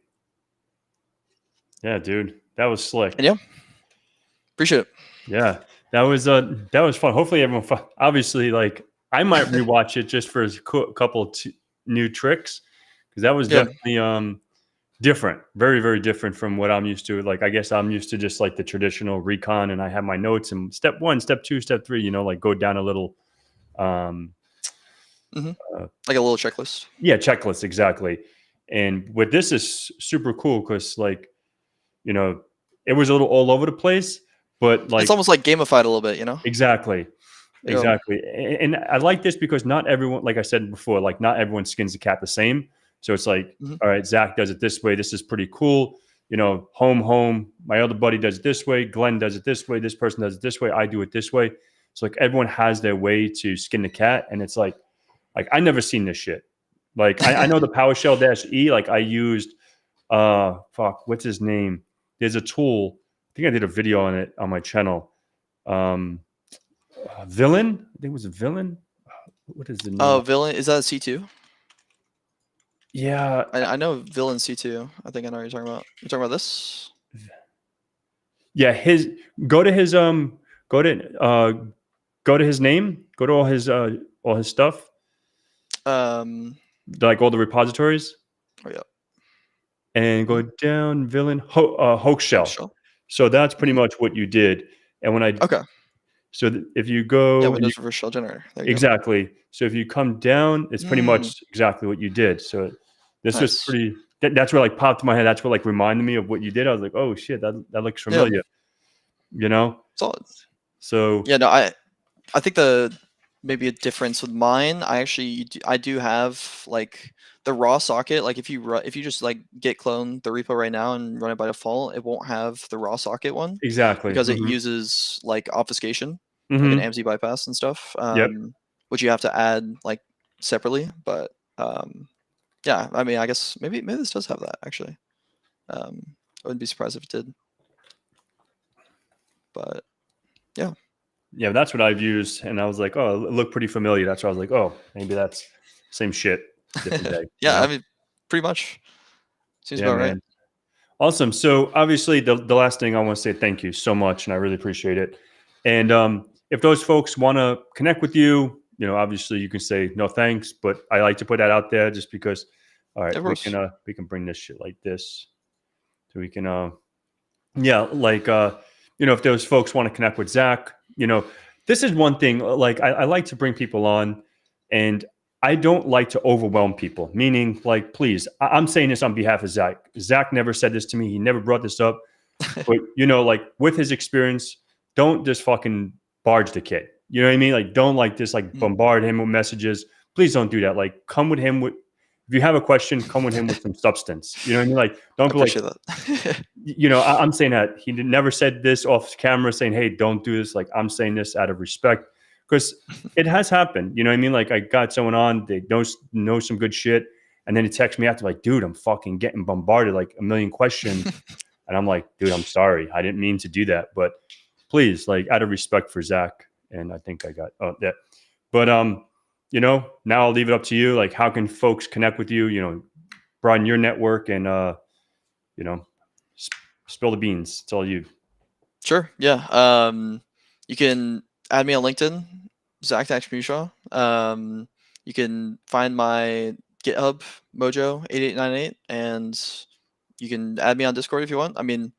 Yeah, dude. That was slick. And yeah. Appreciate it. Yeah. That was fun. Hopefully everyone obviously, like, I might rewatch it just for a couple new tricks, because that was definitely different, very, very different from what I'm used to. Like, I guess I'm used to just like the traditional recon, and I have my notes and step 1, step 2, step 3, like go down a little like a little checklist. Yeah, checklist, exactly. And what this is super cool, because like, it was a little all over the place, but like it's almost like gamified a little bit, Exactly. And I like this because not everyone, like I said before, like not everyone skins the cat the same. So it's like, all right, Zach does it this way. This is pretty cool. Home. My other buddy does it this way. Glenn does it this way. This person does it this way. I do it this way. So like everyone has their way to skin the cat. And it's like I never seen this shit. Like I know the PowerShell-E, like I used, what's his name? There's a tool. I think I did a video on it on my channel. Villain? I think it was a Villain. What is the name? Oh, Villain. Is that a C2? Yeah. I know Villain C2. I think I know what you're talking about. You're talking about this? Yeah. Go to his go to his name. Go to all his stuff, Um. like all the repositories, Oh yeah. and go down villain hoax Oh shell. shell. So that's pretty Mhm. much what you did. And when I Okay. if you Yeah. go Windows reverse shell generator. There you go. exactly. So if you come down, it's pretty Mm, much exactly what you did. So this was nice. pretty. That's what like popped in my head. That's what like reminded me of what you did. I was like, oh shit, that looks Yeah. familiar. You know. Solid. So Yeah. No. I think maybe a difference with mine. I do have like the raw socket. Like if you just like git clone the repo right now and run it by default, it won't have the raw socket one exactly. because it uses like obfuscation, like an Mm-hmm. AMZ bypass and stuff, Yep. which you have to add like separately. But yeah, I mean, I guess maybe this does have that actually. I wouldn't be surprised if it did. But yeah. Yeah, that's what I've used, and I was like, oh, it looked pretty familiar. That's why I was like, oh, maybe that's same shit, different day. You Yeah, I know? mean, pretty much seems Yeah, about right. man. Awesome. So obviously, the last thing I want to say thank you so much, and I really appreciate it. And if those folks want to connect with you, obviously you can say no thanks, but I like to put that out there just because. All right, Of course. we can bring this shit like this, so we can yeah, like if those folks want to connect with Zach, this is one thing. Like I like to bring people on, and I don't like to overwhelm people. Meaning, like, please, I'm saying this on behalf of Zach. Zach never said this to me. He never brought this up. But like with his experience, don't just fucking barge the kid. You know what I mean? Like, don't like just like Mm, bombard him with messages. Please don't do that. Like, come with him with. If you have a question, come with him with some substance. You know what I mean? Like, I don't be like, appreciate that. I'm saying that he never said this off camera saying, hey, don't do this. Like, I'm saying this out of respect because it has happened. You know what I mean? Like, I got someone on, they know some good shit. And then he texts me after, like, dude, I'm fucking getting bombarded, like a million questions. And I'm like, dude, I'm sorry. I didn't mean to do that. But please, like, out of respect for Zach. And I think I got, that. But, now I'll leave it up to you. Like, how can folks connect with you, broaden your network and, you know, spill the beans. It's all you. Sure. Yeah. You can add me on LinkedIn, Zach Mewshaw. You can find my GitHub Mojo8898, and you can add me on Discord if you want. I mean,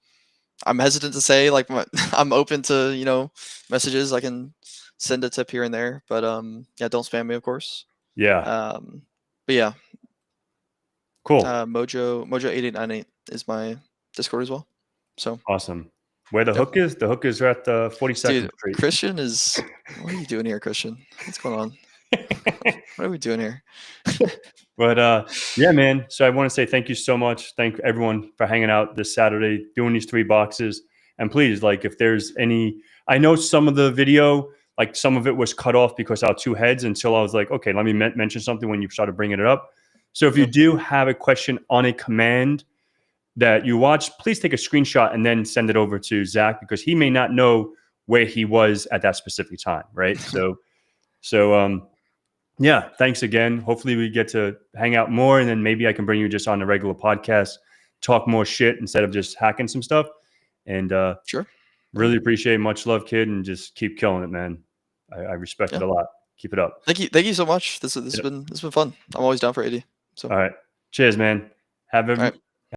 I'm hesitant to say like I'm open to messages. I can send a tip here and there, but yeah, don't spam me, of course. Yeah. But yeah, Cool. Mojo8898 is my Discord as well. So Awesome. Where the yeah. hook is? The hook is at 42nd Dude, Street. Christian is. What are you doing here, Christian? What's going on? What are we doing here? But yeah, man. So I want to say thank you so much. Thank everyone for hanging out this Saturday, doing these 3 boxes. And please, like, if there's any, I know some of the video, like some of it was cut off because I was 2 heads until I was like, okay, let me mention something when you started bringing it up. So if you Yep. do have a question on a command that you watch, please take a screenshot and then send it over to Zach because he may not know where he was at that specific time, right? So yeah, thanks again. Hopefully we get to hang out more and then maybe I can bring you just on a regular podcast, talk more shit instead of just hacking some stuff. And Sure. Yeah. really appreciate it. Much love, kid, and just keep killing it, man. I respect it Yeah. a lot. Keep it up. Thank you so much. This has been fun. I'm always down for AD. So All right. Cheers, man. Have all a right.